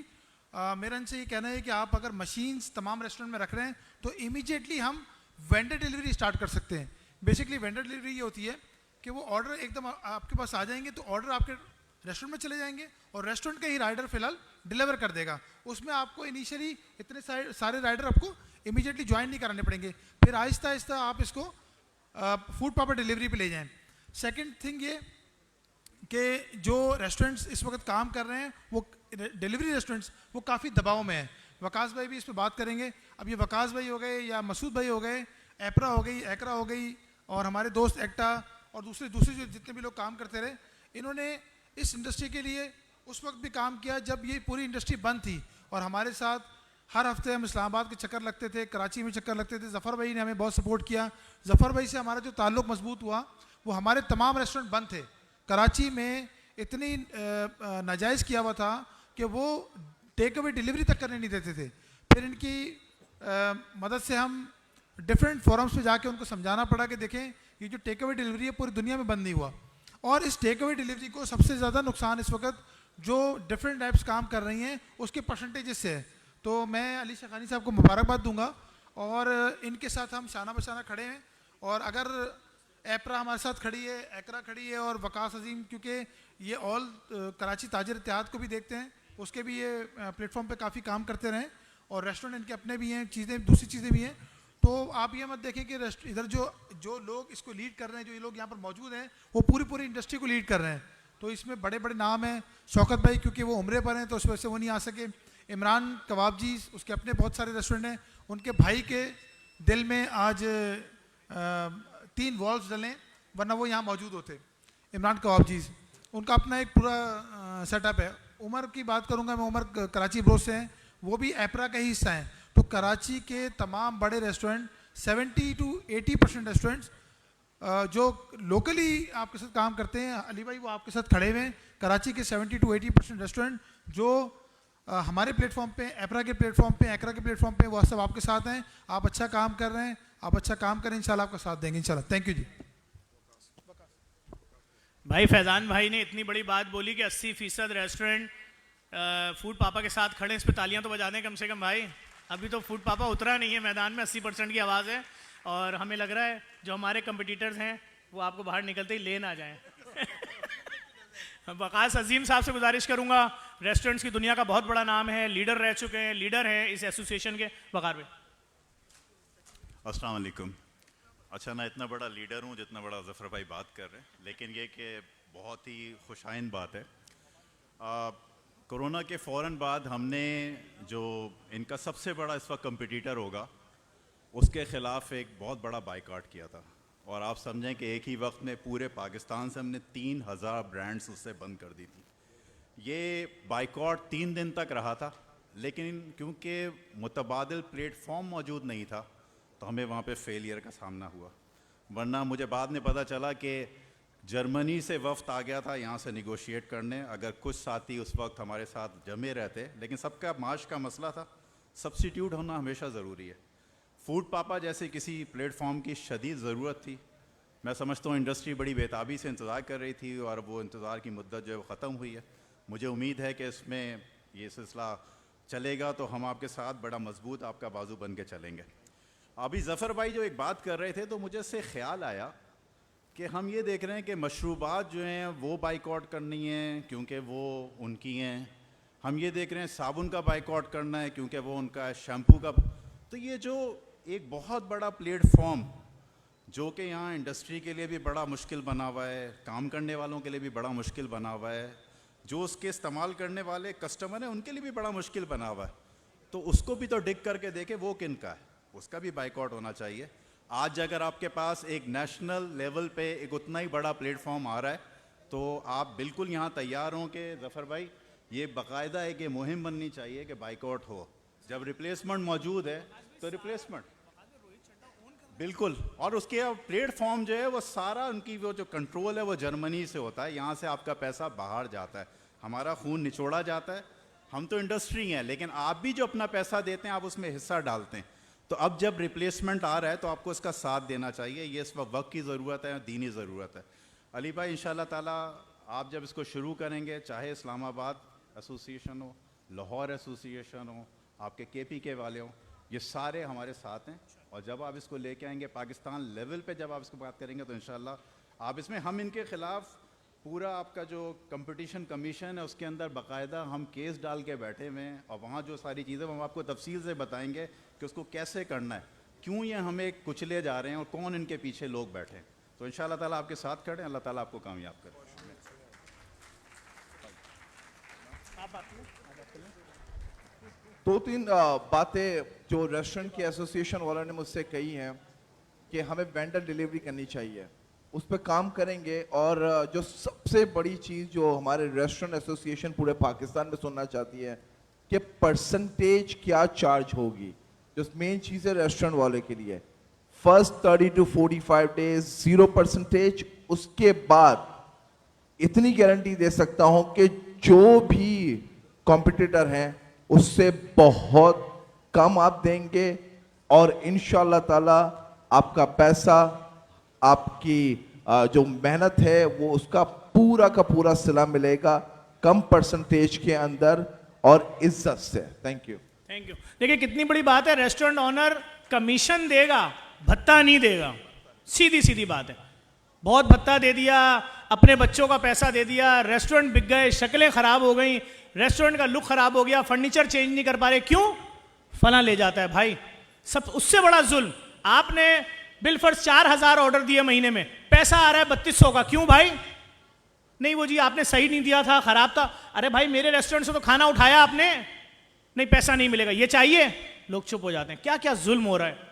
मेरा इनसे ये कहना है कि आप अगर मशीन्स तमाम रेस्टोरेंट में रख रहे हैं तो इमीडिएटली हम वेंडर डिलीवरी स्टार्ट कर सकते हैं। बेसिकली वेंडर डिलीवरी ये होती है कि वो ऑर्डर एकदम आपके पास आ जाएंगे, तो ऑर्डर आपके रेस्टोरेंट में चले जाएंगे और रेस्टोरेंट का ही राइडर फिलहाल डिलीवर कर देगा। उसमें आपको इनिशियली इतने सारे राइडर आपको इमीडिएटली ज्वाइन नहीं कराने पड़ेंगे, फिर आहिस्ता आहिस्ता आप इसको फूड पापा डिलीवरी पे ले जाएं। सेकंड थिंग ये कि जो रेस्टोरेंट्स इस वक्त काम कर रहे हैं वो डिलीवरी रेस्टोरेंट्स वो काफ़ी दबाव में है। वकास भाई भी इस पर बात करेंगे। अब ये वकास भाई हो गए या मसूद भाई हो गए, एपरा हो गई, एकरा हो गई, और हमारे दोस्त एक्टा और दूसरे जो जितने भी लोग काम करते रहे, इन्होंने इस इंडस्ट्री के लिए उस वक्त भी काम किया जब ये पूरी इंडस्ट्री बंद थी। और हमारे साथ हर हफ्ते हम इस्लामाबाद के चक्कर लगते थे, कराची में चक्कर लगते थे। ज़फ़र भाई ने हमें बहुत सपोर्ट किया। ज़फ़र भाई से हमारा जो ताल्लुक़ मजबूत हुआ वो हमारे तमाम रेस्टोरेंट बंद थे। कराची में इतनी नाजायज़ किया हुआ था कि वो टेक अवे डिलीवरी तक करने नहीं देते थे। फिर इनकी मदद से हम डिफरेंट फोरम्स पे जाके उनको समझाना पड़ा कि देखें ये जो टेक अवे डिलीवरी है पूरी दुनिया में बंद नहीं हुआ, और इस टेक अवे डिलीवरी को सबसे ज़्यादा नुकसान इस वक्त जो डिफरेंट ऐप्स काम कर रही हैं उसके परसेंटेजेस से है। तो मैं अली शेखानी साहब को मुबारकबाद दूंगा और इनके साथ हम शाना बशाना खड़े हैं। और अगर एपरा हमारे साथ खड़ी है, एकरा खड़ी है और वकास अजीम, क्योंकि ये ऑल कराची ताजिर इत्तेहाद को भी देखते हैं, उसके भी ये प्लेटफॉर्म पे काफ़ी काम करते रहे, और रेस्टोरेंट इनके अपने भी हैं, चीज़ें दूसरी चीज़ें भी हैं। तो आप ये मत देखें कि इधर जो लोग इसको लीड कर रहे हैं, जो ये लोग यहाँ पर मौजूद हैं, वो पूरी इंडस्ट्री को लीड कर रहे हैं। तो इसमें बड़े बड़े नाम हैं। शौकत भाई क्योंकि वो उम्रे पर हैं तो उस वजह से वो नहीं आ सके। इमरान कबाबजी, उसके अपने बहुत सारे रेस्टोरेंट हैं, उनके भाई के दिल में आज 3 वॉल्व्स डलें, वरना वो यहाँ मौजूद होते। इमरान कबाबजी उनका अपना एक पूरा सेटअप है। उमर की बात करूँगा मैं, उमर कराची ब्रोस से हैं, वो भी एपरा का ही हिस्सा हैं। तो कराची के तमाम बड़े रेस्टोरेंट 70 to 80% रेस्टोरेंट्स जो लोकली आपके साथ काम करते हैं, अली भाई वो आपके साथ खड़े हुए हैं। कराची के 70 to 80% रेस्टोरेंट जो हमारे प्लेटफॉर्म पे, एपरा के प्लेटफॉर्म पे, एकरा के प्लेटफॉर्म पे, वो सब आपके साथ हैं। आप अच्छा काम कर रहे हैं, आप अच्छा काम करें, इंशाल्लाह आपका साथ देंगे इंशाल्लाह। थैंक यू जी। भाई फैज़ान भाई ने इतनी बड़ी बात बोली कि 80% रेस्टोरेंट फूड पापा के साथ खड़े, इस पर तालियां तो बजा दें कम से कम भाई। अभी तो फूड पापा उतरा नहीं है मैदान में, 80% की आवाज़ है, और हमें लग रहा है जो हमारे कंपटीटर्स हैं वो आपको बाहर निकलते ही ले ना जाएं। वकास अजीम साहब से गुजारिश करूंगा, रेस्टोरेंट्स की दुनिया का बहुत बड़ा नाम है, लीडर रह चुके हैं, लीडर हैं इस एसोसिएशन के। वकार भाई अस्सलाम वालेकुम। अच्छा, ना इतना बड़ा लीडर हूँ जितना बड़ा ज़फ़र भाई बात कर रहे हैं, लेकिन ये कि बहुत ही खुशाइन बात है। कोरोना के फ़ौरन बाद हमने जो इनका सबसे बड़ा इस वक्त कंपटीटर होगा उसके ख़िलाफ़ एक बहुत बड़ा बाइकआउट किया था, और आप समझें कि एक ही वक्त में पूरे पाकिस्तान से हमने 3000 ब्रांड्स उससे बंद कर दी थी। ये बाइकआउट 3 दिन तक रहा था, लेकिन क्योंकि मुतबादिल प्लेटफॉर्म मौजूद नहीं था तो हमें वहाँ पे फेलियर का सामना हुआ। वरना मुझे बाद में पता चला कि जर्मनी से वफ्द आ गया था यहाँ से निगोशिएट करने। अगर कुछ साथी उस वक्त हमारे साथ जमे रहते, लेकिन सबका माश का मसला था, सब्स्टिट्यूट होना हमेशा ज़रूरी है। फूड पापा जैसे किसी प्लेटफॉर्म की शदीद ज़रूरत थी। मैं समझता हूँ इंडस्ट्री बड़ी बेताबी से इंतज़ार कर रही थी और वो इंतज़ार की मुद्दत जो है वो ख़त्म हुई है। मुझे उम्मीद है कि इसमें ये सिलसिला चलेगा तो हम आपके साथ बड़ा मजबूत आपका बाजू बन के चलेंगे। अभी ज़फ़र भाई जो एक बात कर रहे थे तो मुझे इससे ख्याल आया कि हम ये देख रहे हैं कि मशरूबात जो हैं वो बाइकआउट करनी है क्योंकि वो उनकी हैं। हम ये देख रहे हैं साबुन का बाइकआउट करना है क्योंकि वो उनका है, शैम्पू का। तो ये जो एक बहुत बड़ा प्लेटफॉर्म जो कि यहाँ इंडस्ट्री के लिए भी बड़ा मुश्किल बना हुआ है, काम करने वालों के लिए भी बड़ा मुश्किल बना हुआ है, जो उसके इस्तेमाल करने वाले कस्टमर हैं उनके लिए भी बड़ा मुश्किल बना हुआ है, तो उसको भी तो डिग करके देखें वो किन का है, उसका भी बाइकआउट होना चाहिए। आज अगर आपके पास एक नेशनल लेवल पे एक उतना ही बड़ा प्लेटफॉर्म आ रहा है तो आप बिल्कुल यहाँ तैयार हों कि ज़फ़र भाई ये बाकायदा है कि मुहिम बननी चाहिए कि बाइकआउट हो। जब रिप्लेसमेंट मौजूद है तो रिप्लेसमेंट बिल्कुल, और उसके प्लेटफॉर्म जो है वो सारा उनकी वो जो कंट्रोल है वो जर्मनी से होता है। यहाँ से आपका पैसा बाहर जाता है, हमारा खून निचोड़ा जाता है। हम तो इंडस्ट्री हैं, लेकिन आप भी जो अपना पैसा देते हैं आप उसमें हिस्सा डालते हैं। तो अब जब रिप्लेसमेंट आ रहा है तो आपको इसका साथ देना चाहिए। ये इस वक्त की ज़रूरत है, दीनी ज़रूरत है। अली भाई इंशाल्लाह ताला आप जब इसको शुरू करेंगे, चाहे इस्लामाबाद एसोसिएशन हो, लाहौर एसोसिएशन हो, आपके KPK वाले हों, ये सारे हमारे साथ हैं। और जब आप इसको लेके आएंगे पाकिस्तान लेवल पे, जब आप इसको बात करेंगे तो इंशाल्लाह आप इसमें, हम इनके ख़िलाफ़ पूरा आपका जो कंपटीशन कमीशन है उसके अंदर बाकायदा हम केस डाल के बैठे हुए हैं। और वहाँ जो सारी चीज़ें हम आपको तफसील से बताएंगे कि उसको कैसे करना है, क्यों ये हमें कुचले जा रहे हैं और कौन इनके पीछे लोग बैठे हैं। तो इंशाल्लाह ताला आपके साथ खड़े, अल्लाह ताला आपको कामयाब करे। दो तीन बातें जो रेस्टोरेंट के एसोसिएशन वालों ने मुझसे कही हैं कि हमें वेंडर डिलीवरी करनी चाहिए, उस पर काम करेंगे। और जो सबसे बड़ी चीज़ जो हमारे रेस्टोरेंट एसोसिएशन पूरे पाकिस्तान में सुनना चाहती है कि परसेंटेज क्या चार्ज होगी। जो मेन चीज़ है रेस्टोरेंट वाले के लिए, फर्स्ट 30 to 45 डेज 0%। उसके बाद इतनी गारंटी दे सकता हूं कि जो भी कॉम्पिटिटर हैं उससे बहुत कम आप देंगे और इंशाल्लाह ताला आपका पैसा, आपकी जो मेहनत है वो उसका पूरा का पूरा सिला मिलेगा, कम परसेंटेज के अंदर और इज्जत से। Thank you. Thank you. देखिए कितनी बड़ी बात है, रेस्टोरेंट ऑनर कमीशन देगा, भत्ता नहीं देगा। सीधी सीधी बात है। बहुत भत्ता दे दिया, अपने बच्चों का पैसा दे दिया, रेस्टोरेंट बिक गए, शक्लें खराब हो गई, रेस्टोरेंट का लुक खराब हो गया, फर्नीचर चेंज नहीं कर पा रहे, क्यों? फला ले जाता है। भाई सब उससे बड़ा जुल्म, आपने बिलफर्ज 4000 ऑर्डर दिए महीने में, पैसा आ रहा है 3200 का, क्यों भाई? नहीं वो जी आपने सही नहीं दिया था, खराब था। अरे भाई मेरे रेस्टोरेंट से तो खाना उठाया आपने, नहीं पैसा नहीं मिलेगा, ये चाहिए। लोग चुप हो जाते हैं। क्या क्या जुल्म हो रहा है।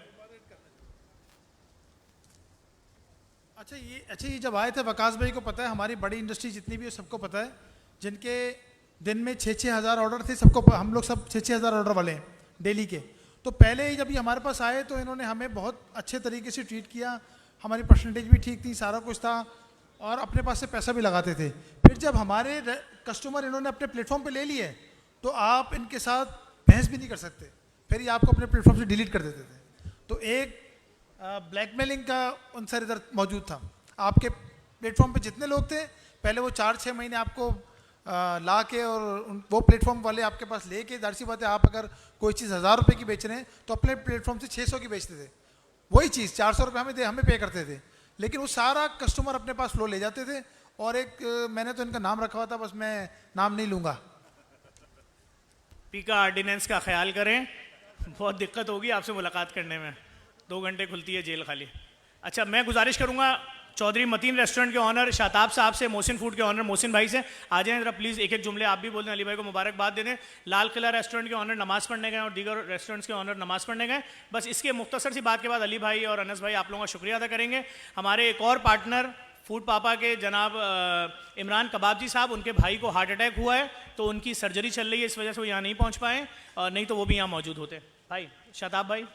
अच्छा ये जब आए थे वकास भाई को पता है, हमारी बड़ी इंडस्ट्री जितनी भी है सबको पता है, जिनके दिन में 6-6 हज़ार ऑर्डर थे, सबको हम लोग सब 6-6 हज़ार ऑर्डर वाले हैं डेली के। तो पहले ही जब ये हमारे पास आए तो इन्होंने हमें बहुत अच्छे तरीके से ट्रीट किया, हमारी परसेंटेज भी ठीक थी, सारा कुछ था और अपने पास से पैसा भी लगाते थे। फिर जब हमारे कस्टमर इन्होंने अपने प्लेटफॉर्म पे ले लिए तो आप इनके साथ बहस भी नहीं कर सकते, फिर ये आपको अपने प्लेटफॉर्म से डिलीट कर देते थे। तो एक ब्लैकमेलिंग का आंसर इधर मौजूद था। आपके प्लेटफॉर्म पे जितने लोग थे पहले वो 4-6 महीने आपको ला के और वो प्लेटफॉर्म वाले आपके पास लेके, जाहिर सी बात है आप अगर कोई चीज़ 1000 रुपये की बेच रहे हैं तो अपने प्लेटफॉर्म से 600 की बेचते थे, वही चीज़ 400 रुपये हमें पे करते थे, लेकिन वो सारा कस्टमर अपने पास फ्लो ले जाते थे। और एक मैंने तो इनका नाम रखा हुआ था, बस मैं नाम नहीं लूँगा। पीका ऑर्डिनेंस का ख्याल करें, बहुत दिक्कत होगी आपसे मुलाकात करने में, 2 घंटे खुलती है जेल खाली। अच्छा मैं गुजारिश करूँगा चौधरी मतीन रेस्टोरेंट के ऑनर शाताब साहब से, मोहसिन फूड के ऑनर मोहसिन भाई से, आ जाएं जरा प्लीज़, एक एक जुमले आप भी बोल दें, अली भाई को मुबारकबाद दे दें। लाल किला रेस्टोरेंट के ऑनर नमाज़ पढ़ने गए और दीगर रेस्टोरेंट्स के ऑनर नमाज़ पढ़ने गए। बस इसके मुख्तसर सी बात के बाद अली भाई और अनस भाई आप लोगों का शुक्रिया अदा करेंगे। हमारे एक और पार्टनर फूड पापा के जनाब इमरान कबाबजी साहब, उनके भाई को हार्ट अटैक हुआ है तो उनकी सर्जरी चल रही है, इस वजह से वो यहाँ नहीं पहुँच पाए, और नहीं तो वो भी यहाँ मौजूद होते। भाई शाताब भाई।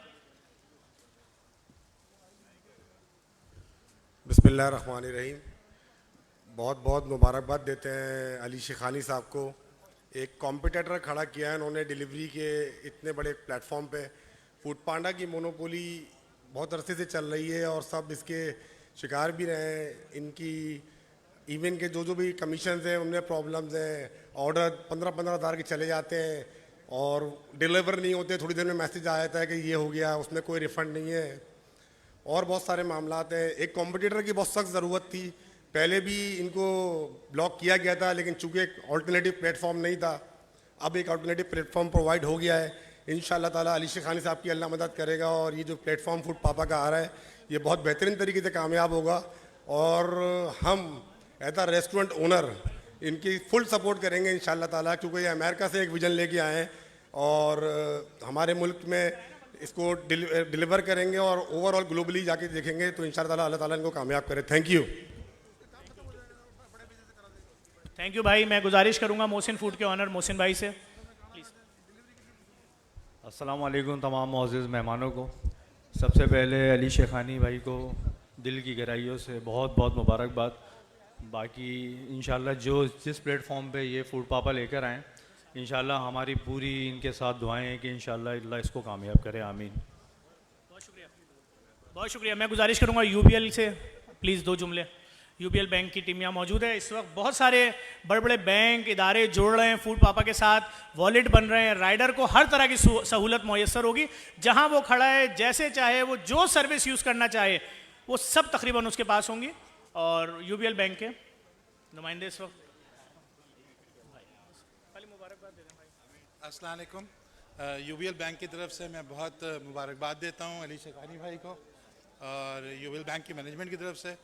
बिस्मिल्लाहिर्रहमानिर्रहीम। बहुत बहुत मुबारकबाद देते हैं अली शेखानी साहब को। एक कॉम्पिटिटर खड़ा किया है इन्होंने डिलीवरी के इतने बड़े प्लेटफॉर्म पे। फूड पांडा की मोनोपोली बहुत अरसे से चल रही है और सब इसके शिकार भी रहे हैं। इनकी इवन के जो भी कमीशंस हैं उनमें प्रॉब्लम्स हैं, ऑर्डर 15-15 हज़ार के चले जाते हैं और डिलीवर नहीं होते, थोड़ी देर में मैसेज आ जाता है कि ये हो गया, उसमें कोई रिफ़ंड नहीं है, और बहुत सारे मामलात हैं। एक कॉम्पिटिटर की बहुत सख्त ज़रूरत थी, पहले भी इनको ब्लॉक किया गया था, लेकिन चूँकि एक ऑल्टरनेटिव प्लेटफॉर्म नहीं था, अब एक ऑल्टरनेटिव प्लेटफॉर्म प्रोवाइड हो गया है। इंशाल्लाह ताला अली शेखानी साहब की अल्लाह मदद करेगा और ये जो प्लेटफॉर्म फूड पापा का आ रहा है ये बहुत बेहतरीन तरीके से कामयाब होगा और हम एज अ रेस्टोरेंट ओनर इनकी फुल सपोर्ट करेंगे इंशाल्लाह ताला, क्योंकि ये अमेरिका से एक विज़न लेके आए हैं और हमारे मुल्क में इसको डिलीवर करेंगे और ओवरऑल ग्लोबली जाके देखेंगे, तो इंशाल्लाह ताला अल्लाह ताला इनको कामयाब करे। Thank you. थैंक यू भाई। मैं गुजारिश करूंगा मोहसिन फूड के ऑनर मोहसिन भाई से प्लीज़। अस्सलाम वालेकुम तमाम मोअज़्ज़िज़ मेहमानों को। सबसे पहले अली शेखानी भाई को दिल की गहराइयों से बहुत बहुत मुबारकबाद। बाकी इंशाल्लाह जो जिस प्लेटफॉर्म पे ये फूड पापा लेकर आएँ, इंशाल्लाह हमारी पूरी इनके साथ दुआएं हैं कि इंशाल्लाह अल्लाह इसको कामयाब करे, आमीन। बहुत शुक्रिया। मैं गुजारिश करूंगा यूबीएल से प्लीज़ 2 जुमले। यूबीएल बैंक की टीम यहाँ मौजूद है। इस वक्त बहुत सारे बड़े बड़े बैंक इदारे जुड़ रहे हैं फूड पापा के साथ, वॉलेट बन रहे हैं, राइडर को हर तरह की सहूलत मैसर होगी। जहाँ वो खड़ा है, जैसे चाहे वो जो सर्विस यूज़ करना चाहे, वो सब तकरीबन उसके पास होंगी। और यूबीएल बैंक के नुमाइंदे इस वक्त अस्सलाम वालेकुम। यूबीएल बैंक की तरफ से मैं बहुत मुबारकबाद देता हूँ अली शेखानी भाई को, और यूबीएल बैंक की मैनेजमेंट की तरफ से।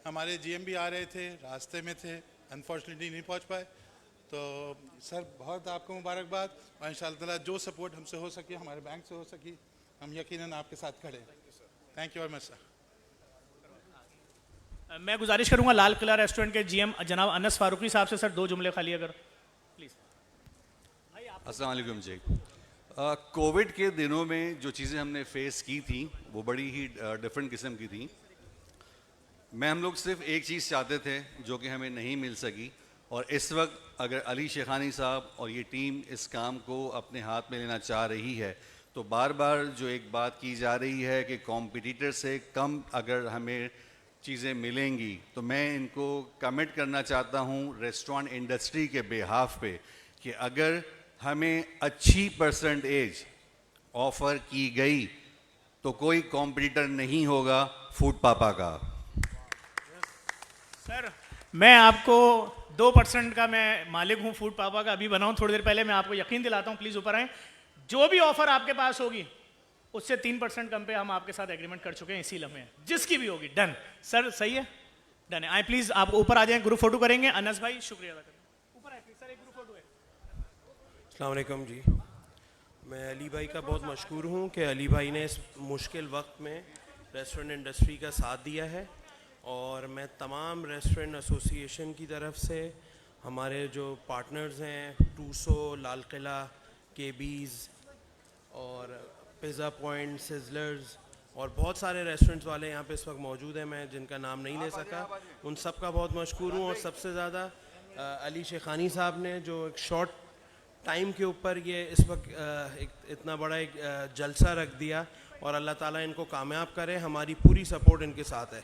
हमारे जीएम भी आ रहे थे, रास्ते में थे, अनफॉर्चुनेटली नहीं पहुँच पाए। तो सर बहुत आपको मुबारकबाद, और इंशाअल्लाह ताला जो सपोर्ट हमसे हो सके, हमारे बैंक से हो सकी, हम यकीनन आपके साथ खड़े हैं। Thank you very much sir. मैं गुजारिश करूंगा लाल किला रेस्टोरेंट के जीएम जनाब अनस फारूकी साहब से सर 2 जुमले खाली अगर प्लीज़। अस्सलाम वालेकुम जी। कोविड के दिनों में जो चीज़ें हमने फेस की थी वो बड़ी ही डिफरेंट किस्म की थी। हम लोग सिर्फ एक चीज़ चाहते थे जो कि हमें नहीं मिल सकी, और इस वक्त अगर अली शेखानी साहब और ये टीम इस काम को अपने हाथ में लेना चाह रही है, तो बार बार जो एक बात की जा रही है कि कॉम्पिटिटर से कम अगर हमें चीज़ें मिलेंगी, तो मैं इनको कमिट करना चाहता हूँ रेस्टोरेंट इंडस्ट्री के बिहाफ पे कि अगर हमें अच्छी परसेंटेज ऑफ़र की गई तो कोई कॉम्पिटिटर नहीं होगा फूड पापा का। सर मैं आपको 2% का मैं मालिक हूँ फूड पापा का, अभी बनाऊँ थोड़ी देर पहले। मैं आपको यकीन दिलाता हूँ, प्लीज़ ऊपर आएँ। जो भी ऑफ़र आपके पास होगी उससे 3% कम पे हम आपके साथ एग्रीमेंट कर चुके हैं इसी लम्हे, जिसकी भी होगी। डन सर, सही है, डन है। आए प्लीज़, आप ऊपर आ जाएं, ग्रुप फोटो करेंगे। अनस भाई शुक्रिया अदा करें, ऊपर आए प्लीज़ सर, एक ग्रुप फोटो है। अस्सलाम वालेकुम जी। मैं अली भाई का बहुत मशकूर हूँ कि अली भाई ने इस मुश्किल वक्त में रेस्टोरेंट इंडस्ट्री का साथ दिया है, और मैं तमाम रेस्टोरेंट एसोसिएशन की तरफ से, हमारे जो पार्टनर्स हैं टूसो, लाल किला, केबीज़ और पिज़्ज़ा पॉइंट, सिजलर्स और बहुत सारे रेस्टोरेंट्स वाले यहाँ पे इस वक्त मौजूद हैं, मैं जिनका नाम नहीं ले सका, उन सब का बहुत मशकूर हूँ। और सबसे ज़्यादा अली शेखानी साहब ने जो एक शॉर्ट टाइम के ऊपर ये इस वक्त इतना बड़ा एक जलसा रख दिया, और अल्लाह ताला इनको कामयाब करे। हमारी पूरी सपोर्ट इनके साथ है।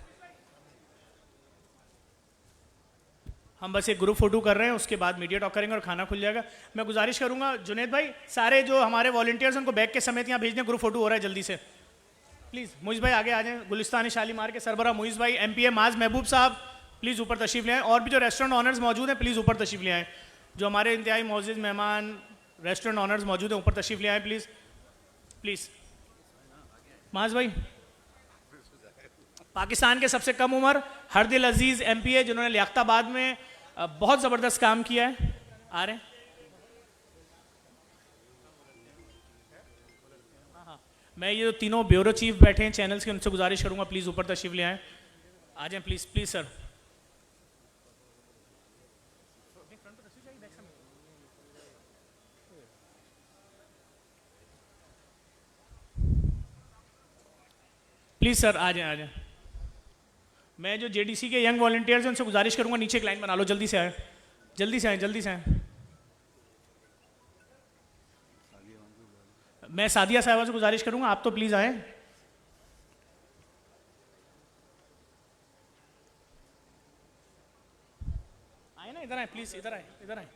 हम बस एक ग्रुप फोटो कर रहे हैं, उसके बाद मीडिया टॉक करेंगे और खाना खुल जाएगा। मैं गुजारिश करूंगा जुनेद भाई, सारे जो हमारे वॉलंटियर्स उनको बैग के समेत यहाँ भेज दें, ग्रुप फोटो हो रहा है जल्दी से प्लीज़। मुइज़ भाई आगे आ जाएं, गुलिस्तान शालीमार के सरबरा मुइज़ भाई, एमपीए माज महबूब साहब प्लीज़ ऊपर तशरीफ़ ले आएँ, और भी जो रेस्टोरेंट ऑनर्स मौजूद हैं प्लीज़ ऊपर तशरीफ़ ले आएँ। जो हमारे इंतहाई मोअज़्ज़ज़ मेहमान रेस्टोरेंट ऑनर्स मौजूद हैं ऊपर तशरीफ़ ले आएँ प्लीज़ प्लीज़। माज भाई, पाकिस्तान के सबसे कम उम्र हरदिल अजीज़ एमपीए, जिन्होंने लियाकताबाद में बहुत ज़बरदस्त काम किया है, आ रहे हैं। हाँ, मैं ये जो तीनों ब्यूरो चीफ बैठे हैं चैनल्स के, उनसे गुजारिश करूंगा प्लीज़ ऊपर तशरीफ़ ले आएँ, आ जाएं please please sir. Please sir आ जाएं आ जाएं। मैं जो जेडीसी के यंग वॉलंटियर्स हैं उनसे गुजारिश करूंगा नीचे एक लाइन बना लो, जल्दी से आए, जल्दी से आए, जल्दी से आए। मैं सादिया साहिबा से गुजारिश करूंगा, आप तो प्लीज़ आए। आए ना, इधर आए प्लीज़, इधर आए, इधर आए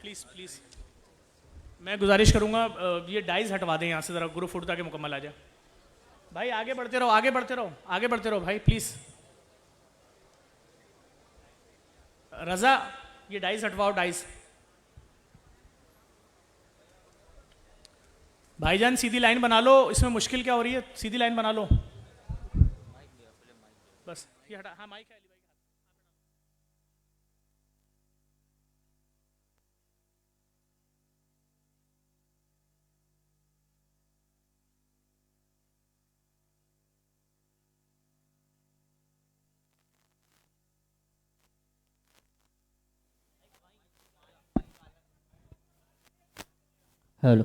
प्लीज़ प्लीज़। मैं गुजारिश करूंगा ये डाइज हटवा दें यहाँ से ज़रा, ग्रुप फोटो ताकि मुकम्मल आ जाए। भाई आगे बढ़ते रहो, आगे बढ़ते रहो, आगे बढ़ते रहो भाई प्लीज़। रज़ा ये डाइस हटवाओ, डाइस। भाईजान सीधी लाइन बना लो, इसमें मुश्किल क्या हो रही है, सीधी लाइन बना लो बस। ये हटा, हाँ माइक है अली भाई। Hello.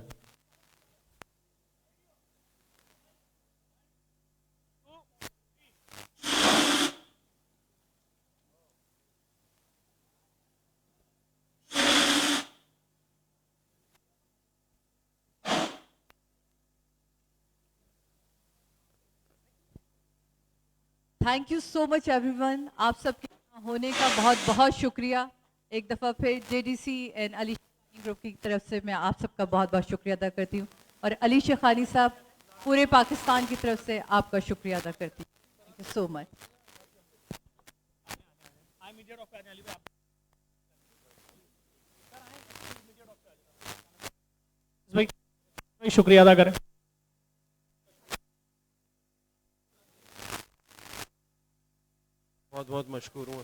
Thank you so much everyone. आप सबके यहाँ होने का बहुत बहुत शुक्रिया। एक दफ़ा फिर JDC and Ali Shekhani group की तरफ से मैं आप सबका बहुत बहुत शुक्रिया अदा करती हूँ, और अली शेखानी साहब पूरे पाकिस्तान की तरफ से आपका शुक्रिया अदा करती हूँ। Thank you so much. भाई शुक्रिया अदा करें। बहुत बहुत मशकूर हूँ।